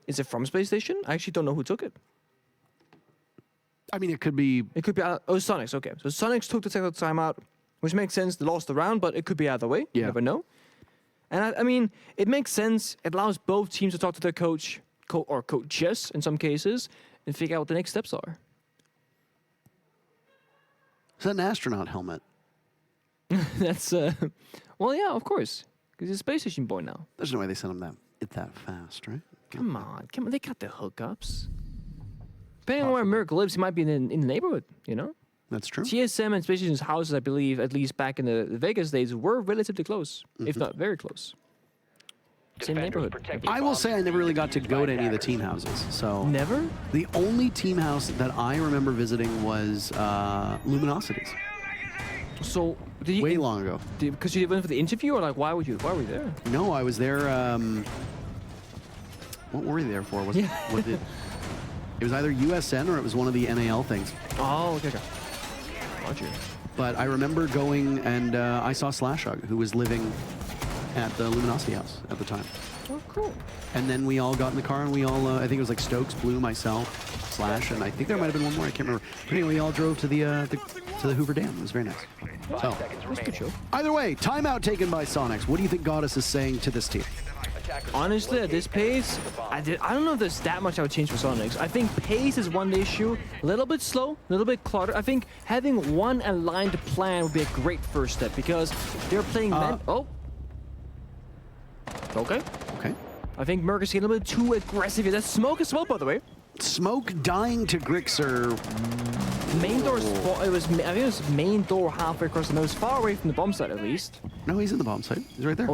B: Is it from Space Station? I actually don't know who took it.
A: I mean, it could be...
B: It could be... Oh, Soniqs, okay. So Soniqs took the tactical timeout, which makes sense. They lost the round, but it could be either way.
A: Yeah.
B: You never know. And I mean, it makes sense. It allows both teams to talk to their coach, or coaches in some cases, and figure out what the next steps are.
A: Is that an astronaut helmet?
B: That's, well, yeah, of course. Because he's a Space Station boy now.
A: There's no way they sent him that fast, right?
B: Come on. They got the hookups. Depending on where Merc lives, he might be in the neighborhood, you know?
A: That's true.
B: TSM and Space Station's houses, I believe, at least back in the Vegas days, were relatively close, if not very close. Same neighborhood.
A: I will say I never really got to go to any of the team houses, so...
B: Never?
A: The only team house that I remember visiting was Luminosity's.
B: So, did you...
A: Way long ago.
B: Because you went for the interview, or like, why were you there?
A: No, I was there, what were you there for? Was it, it was either USN or it was one of the NAL things.
B: Oh, okay. Roger.
A: But I remember going and I saw Slashhug, who was living at the Luminosity house at the time.
B: Oh, cool.
A: And then we all got in the car and we all, I think it was like Stokes, Blue, myself, Slash, and I think there might have been one more, I can't remember. But anyway, we all drove to the Hoover Dam. It was very nice. So,
B: That's a good show.
A: either way, timeout taken by Soniqs. What do you think Goddess is saying to this team?
B: Honestly, at this pace, I don't know if there's that much I would change for Soniqs. I think pace is one issue. A little bit slow, a little bit cluttered. I think having one aligned plan would be a great first step, because they're playing Oh. Okay.
A: Okay.
B: I think Merc is getting a little bit too aggressive. That's smoke, by the way.
A: Smoke dying to Grixer.
B: Main door, I think it was main door halfway across the nose, far away from the bomb site at least.
A: No, he's in the bomb site. He's right there.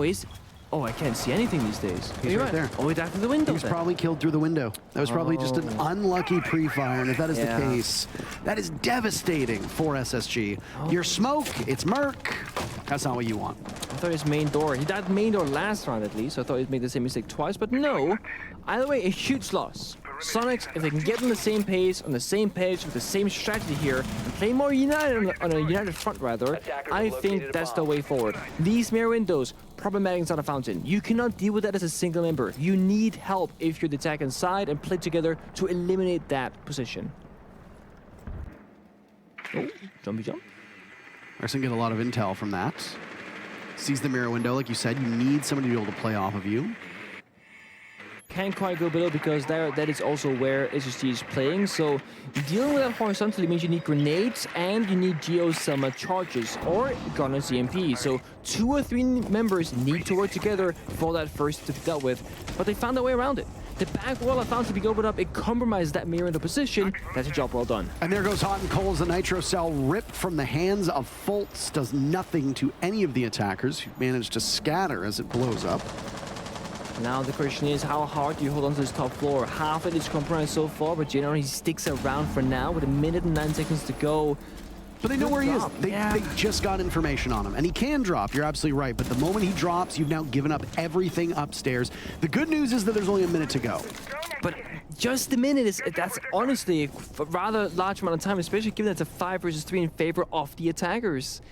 B: Oh, I can't see anything these days.
A: He's right there.
B: Oh, he's after the window.
A: He was probably killed through the window. That was probably just an unlucky pre-fire, and if that is the case, that is devastating for SSG. Your smoke, it's Merc. That's not what you want.
B: I thought it was main door. He died main door last round at least, so I thought he'd made the same mistake twice, but no. Either way, a huge loss. Soniqs, if they can get on the same pace, on the same page, with the same strategy here, and play more united on a united front rather, I think that's the way forward. These mirror windows, problematic inside a fountain. You cannot deal with that as a single member. You need help if you're the attack inside and play together to eliminate that position. Oh, jumpy jump.
A: Rexon get a lot of intel from that. Sees the mirror window, like you said, you need somebody to be able to play off of you.
B: can't quite go below because that is also where SSG is playing. So dealing with that horizontally means you need grenades and you need Geo Selma charges or Gunner's EMP. So 2 or 3 members need to work together for that first to be dealt with. But they found a way around it. The back wall I found to be opened up, it compromised that mirror into position. That's a job well done.
A: And there goes Hot and Cold. The Nitro Cell ripped from the hands of Fultz, does nothing to any of the attackers who managed to scatter as it blows up.
B: Now the question is, how hard do you hold on to this top floor? Half of it is compromised so far, but generally he sticks around for now with 1 minute and 9 seconds to go.
A: But they know where he is. They
B: Yeah.
A: just got information on him. And he can drop, you're absolutely right. But the moment he drops, you've now given up everything upstairs. The good news is that there's only 1 minute to go.
B: But just a minute, that's honestly a rather large amount of time, especially given that it's a 5 versus 3 in favor of the attackers.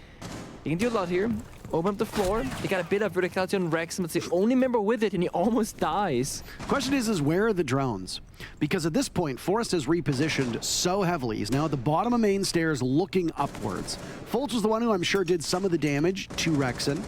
B: You can do a lot here. Open up the floor. They got a bit of verticality on Rex, but it's the only member with it, and he almost dies.
A: Question is where are the drones? Because at this point, Forrest has repositioned so heavily. He's now at the bottom of main stairs looking upwards. Fultz was the one who I'm sure did some of the damage to Rexon.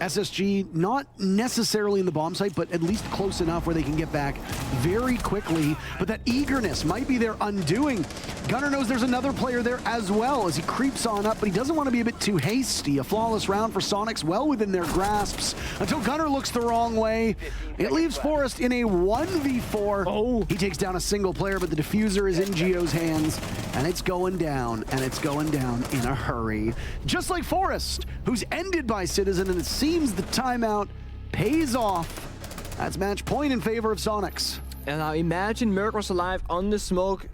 A: SSG, not necessarily in the bomb site, but at least close enough where they can get back very quickly. But that eagerness might be their undoing. Gunner knows there's another player there as well as he creeps on up, but he doesn't want to be a bit too hasty. A flawless round for Soniqs, well within their grasps, until Gunner looks the wrong way. It leaves Forrest in a 1v4.
B: Oh.
A: He takes down a single player, but the diffuser is in Geo's hands, and it's going down, and it's going down in a hurry. Just like Forrest, who's ended by Citizen, and it seems the timeout pays off. That's match point in favor of Soniqs.
B: And now imagine Merc was alive on the smoke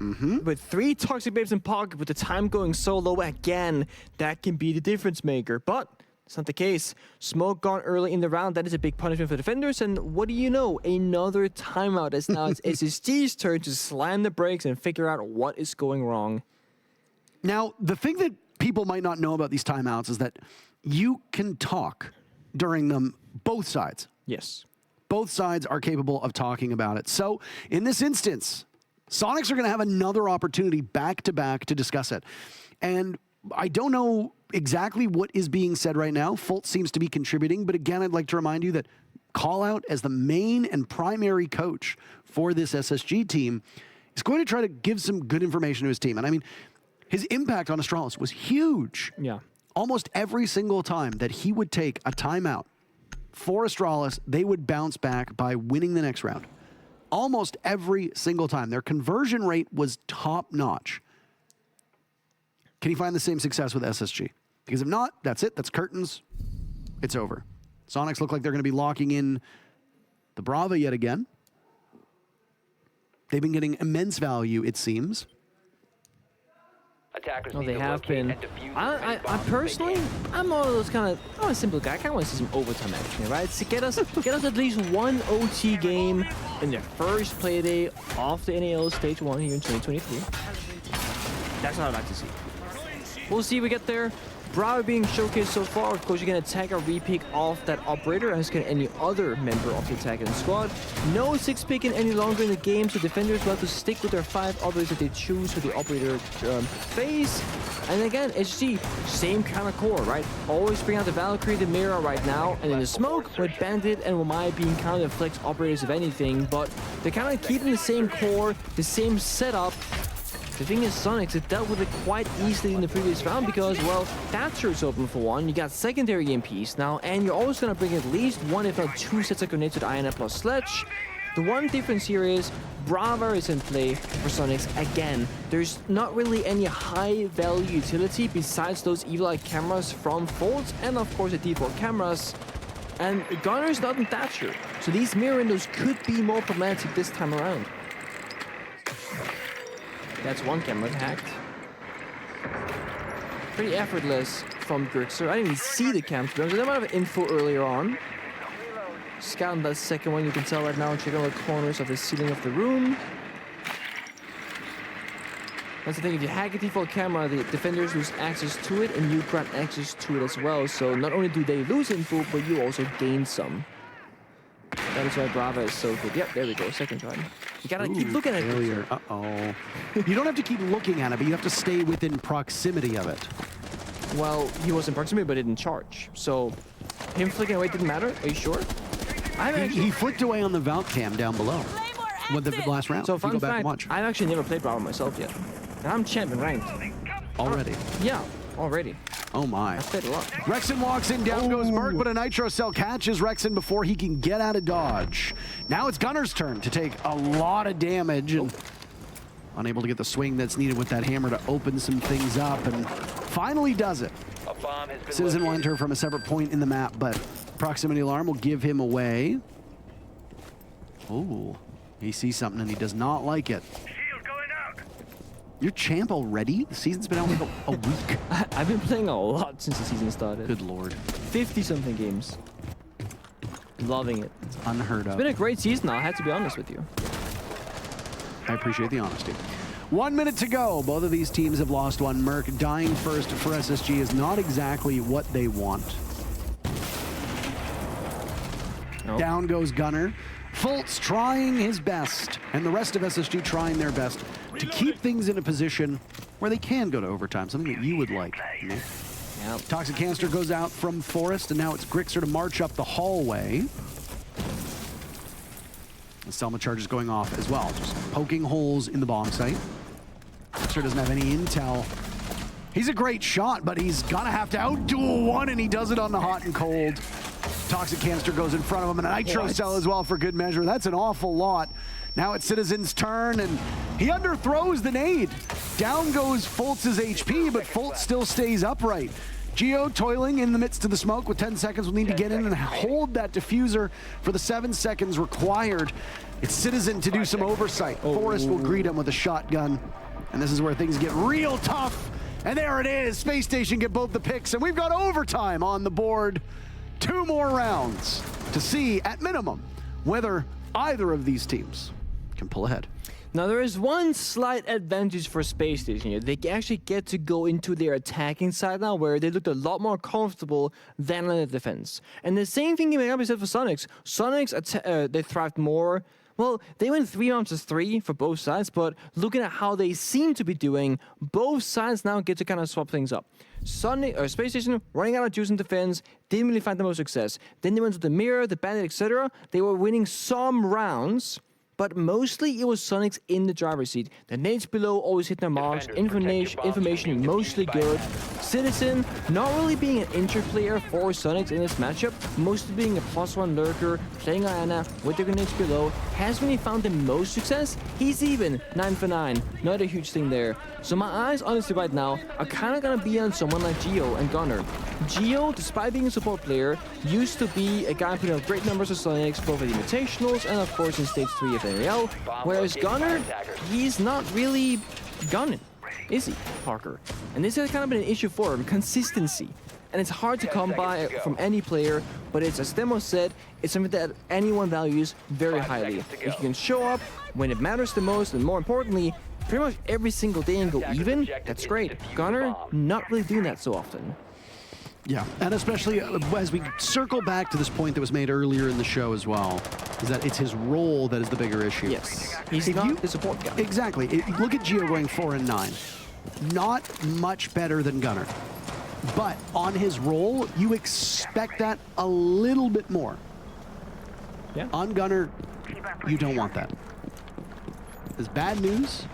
B: with 3 toxic babes in pocket with the time going so low again. That can be the difference maker, but it's not the case. Smoke gone early in the round. That is a big punishment for defenders. And what do you know? Another timeout as now it's SSG's turn to slam the brakes and figure out what is going wrong.
A: Now, the thing that people might not know about these timeouts is that you can talk during them, both sides.
B: Yes.
A: Both sides are capable of talking about it. So in this instance, Soniqs are going to have another opportunity back-to-back to discuss it. And I don't know exactly what is being said right now. Fultz seems to be contributing, but again, I'd like to remind you that Call Out, as the main and primary coach for this SSG team, is going to try to give some good information to his team. And I mean, his impact on Astralis was huge.
B: Yeah.
A: Almost every single time that he would take a timeout for Astralis, they would bounce back by winning the next round. Almost every single time. Their conversion rate was top-notch. Can he find the same success with SSG? Because if not, that's it. That's curtains. It's over. Soniqs look like they're going to be locking in the Brava yet again. They've been getting immense value, it seems.
C: Attackers
B: Oh,
C: need
B: they
C: to
B: have
C: locate
B: been.
C: and defuse
B: I
C: as many bombs as
B: personally,
C: they can.
B: I'm one of those kind of, I'm a simple guy. I kind of want to see some overtime action, right? To get us at least one OT game in the first play day of the NAL Stage 1 here in 2023. That's what I'd like to see. We'll see if we get there. Bravo being showcased so far. Of course, you can attack or repick off that operator, as can any other member of the attacking squad. No 6-picking any longer in the game, so defenders will have to stick with their 5 operators that they choose for the operator phase. And again, SG, same kind of core, right? Always bring out the Valkyrie, the Mirror right now, and in the smoke with Bandit and Wamai being kind of the flex operators, if anything, but they're kind of keeping the same core, the same setup. The thing is, Soniqs, it dealt with it quite easily in the previous round because, well, Thatcher's open for one. You got secondary EMPs now, and you're always going to bring at least 1, if not 2 sets of grenades with Iona plus Sledge. The one difference here is Brava is in play for Soniqs again. There's not really any high-value utility besides those Evil Eye cameras from Fultz and, of course, the default cameras. And Gunner's not in Thatcher, so these mirror windows could be more problematic this time around. That's one camera hacked. Pretty effortless from Grixer. I didn't even see the cam, to be honest. They might have info earlier on. Scouting that second one, you can tell right now, checking all the corners of the ceiling of the room. That's the thing, if you hack a default camera, the defenders lose access to it, and you grant access to it as well. So not only do they lose info, but you also gain some. That is why Brava is so good. Yep, there we go, second try. You gotta keep looking at it.
A: Uh-oh. You don't have to keep looking at it, but you have to stay within proximity of it.
B: Well, he was in proximity, but didn't charge. So, him flicking away didn't matter. Are you sure?
A: He flicked away on the Valk cam down below with the last round.
B: So
A: If you
B: fun
A: go back and
B: fact,
A: watch.
B: I've actually never played Bravo myself yet. And I'm champion ranked.
A: Already.
B: Yeah, already.
A: Oh my.
B: I've played a lot.
A: Rexon walks in, down goes Merc, but a Nitro Cell catches Rexon before he can get out of dodge. Now it's Gunner's turn to take a lot of damage and unable to get the swing that's needed with that hammer to open some things up, and finally does it.
C: A bomb has been
A: Citizen will
C: located.
A: enter from a separate point in the map, but proximity alarm will give him away. Oh, he sees something and he does not like it.
D: Shield going out.
A: You're champ already? The season's been out like a week.
B: I've been playing a lot since the season started.
A: Good lord.
B: 50-something games. Loving it.
A: It's unheard of.
B: It's been a great season, I had to be honest with you.
A: I appreciate the honesty. 1 minute to go. Both of these teams have lost one. Merc dying first for SSG is not exactly what they want.
B: Nope.
A: Down goes Gunner. Fultz trying his best, and the rest of SSG trying their best to keep things in a position where they can go to overtime, something that you would like. Nick.
B: Yeah.
A: Toxic Canister goes out from Forest, and now it's Grixer to march up the hallway. The Selma charge is going off as well, just poking holes in the bomb site. Grixer doesn't have any intel. He's a great shot, but he's gonna have to outduel one, and he does it on the hot and cold. Toxic Canister goes in front of him, and a Nitro Cell as well for good measure. That's an awful lot. Now it's Citizen's turn, and he underthrows the nade. Down goes Fultz's HP, but Fultz still stays upright. Geo toiling in the midst of the smoke with 10 seconds. Will need to get in and hold that diffuser for the 7 seconds required. It's Citizen to do some oversight. Forrest will greet him with a shotgun, and this is where things get real tough. And there it is. Space Station get both the picks, and we've got overtime on the board. 2 more rounds to see, at minimum, whether either of these teams can pull ahead.
B: Now there is one slight advantage for Space Station here. They actually get to go into their attacking side now, where they looked a lot more comfortable than on the defense. And the same thing can be said for Soniqs. Soniqs, they thrived more. Well, they went 3 rounds as 3 for both sides, but looking at how they seem to be doing, both sides now get to kind of swap things up. Space Station running out of juice in defense, didn't really find the most success. Then they went to the Mirror, the Bandit, etc. They were winning some rounds, but mostly it was Soniqs in the driver's seat. The nades below always hit their marks, information mostly good. Citizen not really being an injured player for Soniqs in this matchup, mostly being a +1 lurker, playing Iana with the grenades below. Has really found the most success. He's even 9 for 9, not a huge thing there. So my eyes honestly right now are kind of gonna be on someone like Geo and Gunner. Geo, despite being a support player, used to be a guy putting up great numbers for Soniqs, both at the Invitationals and of course in Stage 3 of NAL, whereas Gunner, he's not really gunning, is he, Parker? And this has kind of been an issue for him, consistency. And it's hard to come by from any player, but it's, as Demo said, it's something that anyone values very highly. If you can show up when it matters the most, and more importantly, pretty much every single day and go even, that's great. Gunner, not really doing that so often.
A: Yeah, and especially as we circle back to this point that was made earlier in the show as well, is that it's his role that is the bigger issue.
B: Yes, he's
A: If
B: not
A: you-
B: the support guy.
A: Exactly. Look at Geo going 4 and 9. Not much better than Gunner. But on his role, you expect that a little bit more.
B: Yeah.
A: On Gunner, you don't want that. It's bad news.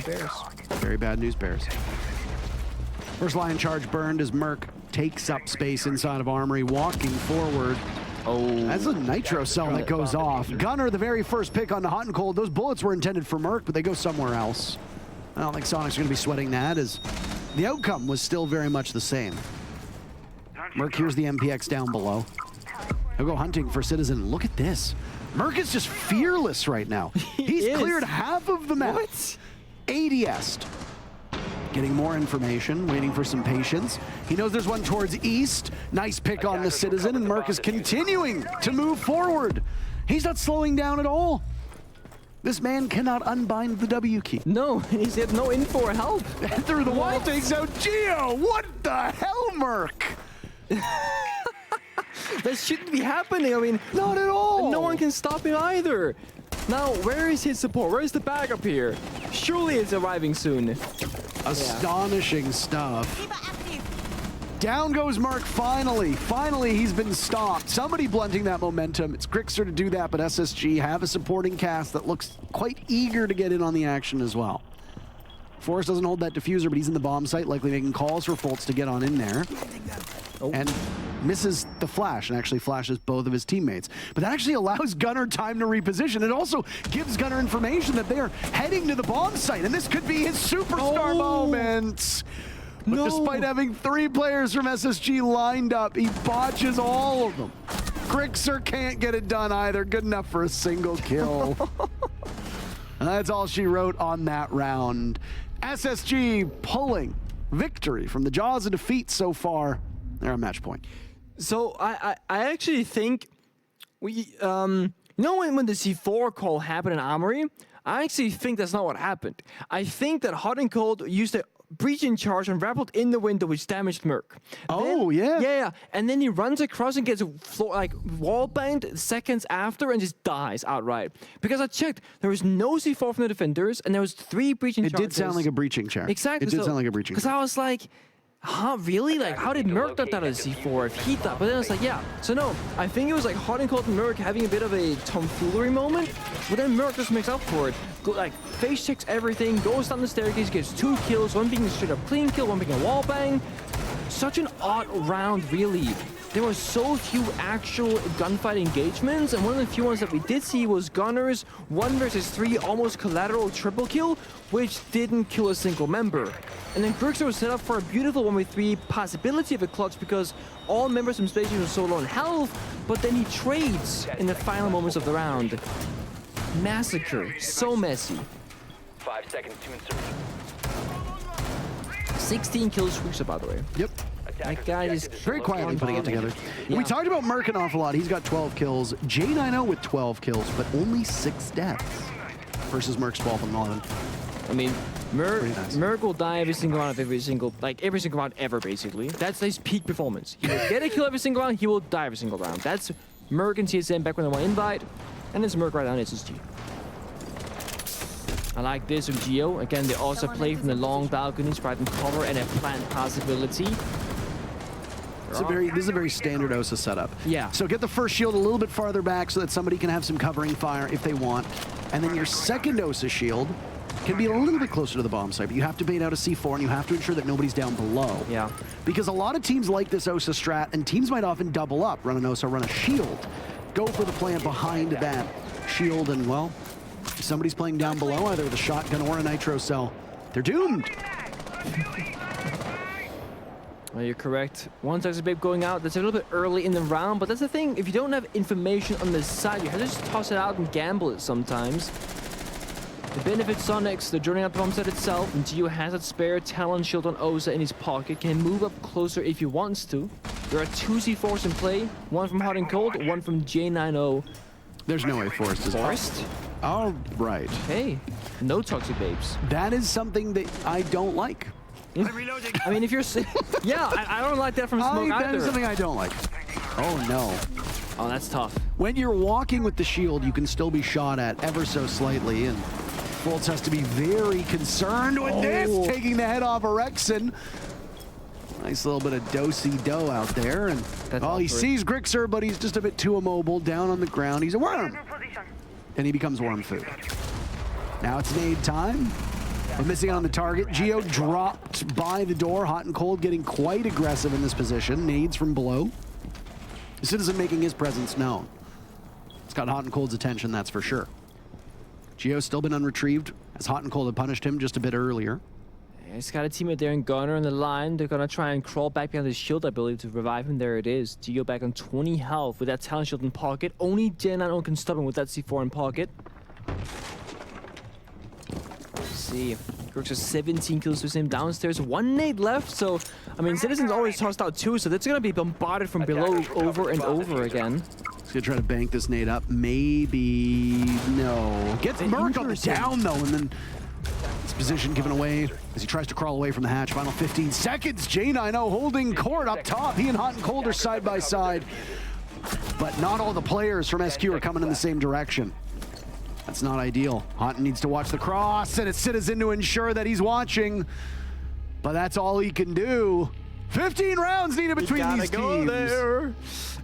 B: Bears.
A: Very bad news, Bears. First line charge burned as Merc takes up space inside of Armory, walking forward.
B: Oh,
A: That's a Nitro Cell that goes off. Gunner, the very first pick on the hot and cold. Those bullets were intended for Merc, but they go somewhere else. I don't think Soniqs are going to be sweating that, as the outcome was still very much the same. Merc hears the MPX down below. He'll go hunting for Citizen. Look at this. Merc is just fearless right now. He's
B: is.
A: cleared half of the map.
B: What?
A: ADS'd. Getting more information, waiting for some patience. He knows there's one towards east. Nice pick on the Citizen, and Merc is continuing to move forward. He's not slowing down at all. This man cannot unbind the W key.
B: no, he's had no info or help.
A: And through the wall takes out Geo. What the hell, Merc?
B: That shouldn't be happening. I mean,
A: Not at all.
B: no one can stop him either. Now, where is his support? Where is the backup here? Surely it's arriving soon.
A: Astonishing stuff. Down goes Merc finally. Finally, he's been stopped. Somebody blunting that momentum. It's Grixer to do that, but SSG have a supporting cast that looks quite eager to get in on the action as well. Forrest doesn't hold that diffuser, but he's in the bomb site, likely making calls for Fultz to get on in there. And misses the flash, and actually flashes both of his teammates. But that actually allows Gunnar time to reposition. It also gives Gunnar information that they're heading to the bomb site, and this could be his superstar moment. But despite having 3 players from SSG lined up, he botches all of them. Grixer can't get it done either. Good enough for a single kill. And that's all she wrote on that round. SSG pulling victory from the jaws of defeat so far. They're on match point.
B: So I actually think we, you know when the C4 call happened in Armory, I actually think that's not what happened. I think that Hot and Cold used a breaching charge and rappelled in the window, which damaged Merc.
A: Oh, yeah.
B: Yeah. And then he runs across and gets wall banged seconds after and just dies outright. Because I checked, there was no C4 from the defenders, and there was 3 breaching charges.
A: It did sound like a breaching charge.
B: Exactly.
A: It did sound like a breaching charge.
B: Because I was like, huh, really? Like, how did Merc not that as C4 if he thought? But then I was like, yeah. So no, I think it was like Hot and Cold and Merc having a bit of a tomfoolery moment, but then Merc just makes up for it. Like, face checks everything, goes down the staircase, gets 2 kills, one being a straight up clean kill, one being a wall bang. Such an odd round, really. There were so few actual gunfight engagements, and one of the few ones that we did see was Gunnar's 1 versus 3 almost collateral triple kill, which didn't kill a single member. And then Grixer was set up for a beautiful 1v3 possibility of a clutch because all members from Space were so low on health, but then he trades in the final moments of the round. Massacre. So messy.
C: 5 seconds to insertion.
B: 16 kills Grixer, by the way.
A: Yep.
B: That guy is
A: Very quietly putting it together.
B: Yeah.
A: We talked about Merc an awful lot. He's got 12 kills. J90 with 12 kills, but only 6 deaths versus Merc's 12 and 11.
B: I mean,
A: Nice.
B: Merc will die every single round of every single round ever, basically. That's his peak performance. He will get a kill every single round, he will die every single round. That's Merc and TSM back when they won Invite, and it's Merc right now in SSG. I like this with Geo. Again, they also play from the long balconies, providing cover and a plant possibility.
A: This is a very standard OSA setup.
B: Yeah.
A: So get the first shield a little bit farther back so that somebody can have some covering fire if they want. And then your second OSA shield can be a little bit closer to the bomb site, but you have to bait out a C4 and you have to ensure that nobody's down below.
B: Yeah.
A: Because a lot of teams like this OSA strat, and teams might often double up, run an OSA, run a shield, go for the plant behind that shield, and well, if somebody's playing down below, either with a shotgun or a nitro cell, they're doomed.
B: Well, you're correct. One Toxic Babe going out, that's a little bit early in the round, but that's the thing, if you don't have information on the side, you have to just toss it out and gamble it sometimes. The benefit Soniqs, the journey up the bomb set itself, and Geo has that spare Talon shield on Oza in his pocket, can move up closer if he wants to. There are 2 C4s in play, one from Hot and Cold, one from J90.
A: There's no way Forrest is
B: Forrest?
A: All right.
B: Hey, no Toxic Babes.
A: That is something that I don't like.
B: I mean, if you're... yeah, I don't like that from Smoke
A: That
B: either.
A: is something I don't like. Oh, no.
B: Oh, that's tough.
A: When you're walking with the shield, you can still be shot at ever so slightly, and Fultz has to be very concerned with this, taking the head off Erexon. Nice little bit of do-si-do out there, and he sees Grixer, but he's just a bit too immobile, down on the ground. He's a worm, and he becomes worm food. Now it's nade time. But missing on the target. Geo dropped by the door. Hot and Cold getting quite aggressive in this position. Nades from below. Citizen making his presence known. It's got Hot and Cold's attention, that's for sure. Geo's still been unretrieved, as Hot and Cold had punished him just a bit earlier.
B: Yeah, he's got a teammate there in Gunnar on the line. They're gonna try and crawl back behind his shield, I believe, to revive him. There it is. Geo back on 20 health with that talent shield in pocket. Only J90 can stop him with that C4 in pocket. See, Grixer 17 kills with him downstairs, 1 nade left, so I mean Citizen's always tossed out 2, so that's gonna be bombarded from below over and over again.
A: He's gonna try to bank this nade up, maybe, no. Gets Merc on the down though, and then his position given away as he tries to crawl away from the hatch. Final 15 seconds, J90 holding court up top. He and Hot and Cold are side by side, but not all the players from SQ are coming in the same direction. That's not ideal. Hot needs to watch the cross, and it's Citizen to ensure that he's watching. But that's all he can do. 15 rounds needed between these teams.
B: There.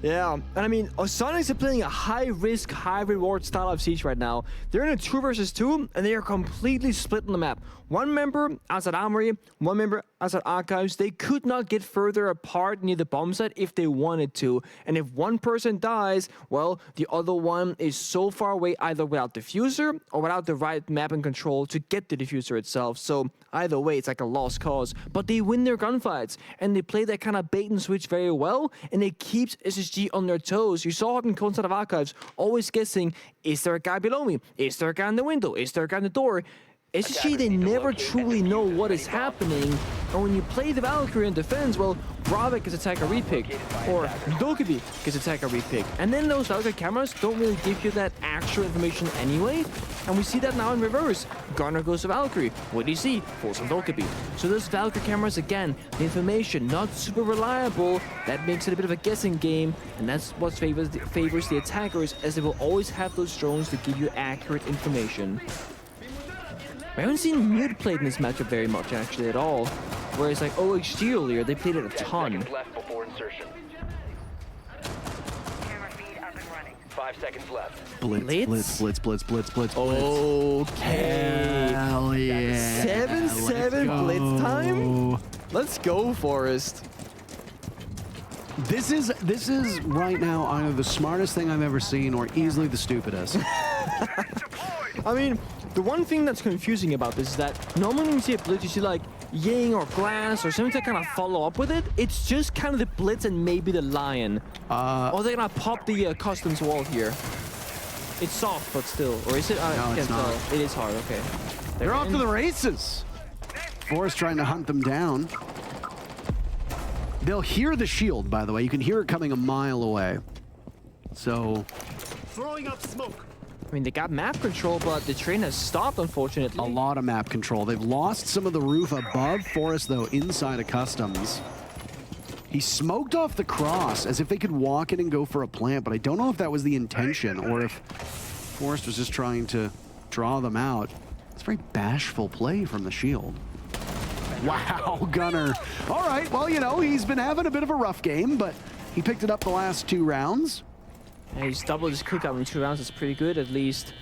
B: Yeah, and I mean, Soniqs are playing a high-risk, high-reward style of Siege right now. They're in a 2 versus 2, and they are completely split on the map. One member outside Armory, one member outside Archives. They could not get further apart near the bomb site if they wanted to. And if one person dies, well, the other one is so far away either without diffuser or without the right map and control to get the diffuser itself. So either way, it's like a lost cause. But they win their gunfights, and they play that kind of bait and switch very well, and it keeps SSG on their toes. You saw it in Coinside of Archives, always guessing, is there a guy below me? Is there a guy in the window? Is there a guy in the door? SSG, they never truly know what is happening, and when you play the Valkyrie in defense, well, Bravik gets attacker repick, or Dokkaebi gets attacker repick, and then those Valkyrie cameras don't really give you that actual information anyway, and we see that now in reverse. Gunner goes to Valkyrie. What do you see? Falls on Dokkaebi. So those Valkyrie cameras, again, the information not super reliable, that makes it a bit of a guessing game, and that's what favors the attackers, as they will always have those drones to give you accurate information. I haven't seen Mute played in this matchup very much, actually, at all. Whereas, like, OHG earlier, they played it a
C: 10
B: ton.
C: seconds left before insertion. 5 seconds left.
A: Blitz.
B: Okay.
A: Hell yeah.
B: 7-7 blitz time? Let's go, Forest.
A: This is right now either the smartest thing I've ever seen or easily the stupidest.
B: I mean, the one thing that's confusing about this is that normally when you see a blitz, you see like Ying or Glass or something to kind of follow up with it. It's just kind of the blitz and maybe the Lion. Or they're gonna pop the customs wall here. It's soft, but still. Or is it? I can't tell. It is hard, okay.
A: They're off to the races. Forrest trying to hunt them down. They'll hear the shield, by the way. You can hear it coming a mile away. So...
D: Throwing up smoke.
B: I mean, they got map control, but the train has stopped, unfortunately.
A: a lot of map control. They've lost some of the roof above Forrest, though, inside of Customs. He smoked off the cross as if they could walk in and go for a plant, but I don't know if that was the intention or if Forrest was just trying to draw them out. It's a very bashful play from the shield. Wow, Gunner. All right, well, you know, he's been having a bit of a rough game, but he picked it up the last 2 rounds.
B: Yeah, he's doubled his cook out in 2 rounds. That's pretty good, at least.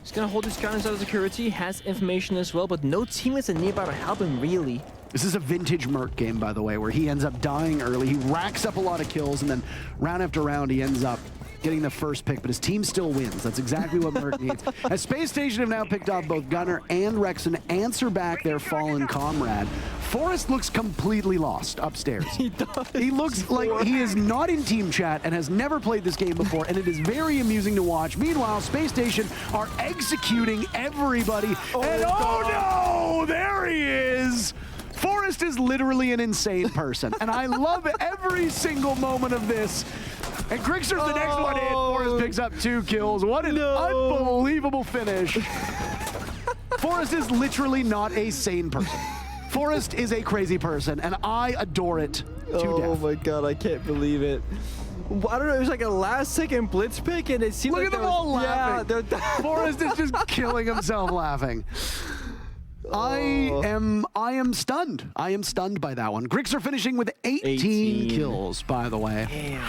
B: He's gonna hold his gun inside of security, has information as well, but no teammates are nearby to help him, really.
A: This is a vintage Merc game, by the way, where he ends up dying early. He racks up a lot of kills, and then round after round, he ends up getting the first pick, but his team still wins. That's exactly what Merc needs. As Space Station have now picked off both Gunner and Rexon, answer back their fallen comrade. Forrest looks completely lost upstairs.
B: He does.
A: He looks like he is not in team chat and has never played this game before, and it is very amusing to watch. Meanwhile, Space Station are executing everybody. Oh no, there he is. Forrest is literally an insane person, and I love every single moment of this. And Grixer's the next one in. Forrest picks up 2 kills. What an unbelievable finish. Forrest is literally not a sane person. Forrest is a crazy person, and I adore it to death.
B: Oh my god, I can't believe it. I don't know, it was like a last-second blitz pick, and it seemed
A: Look
B: like
A: at them all laughing.
B: Yeah,
A: Forrest is just killing himself laughing. I am stunned. I am stunned by that one. Grixer finishing with 18 kills, by the way.
B: Damn.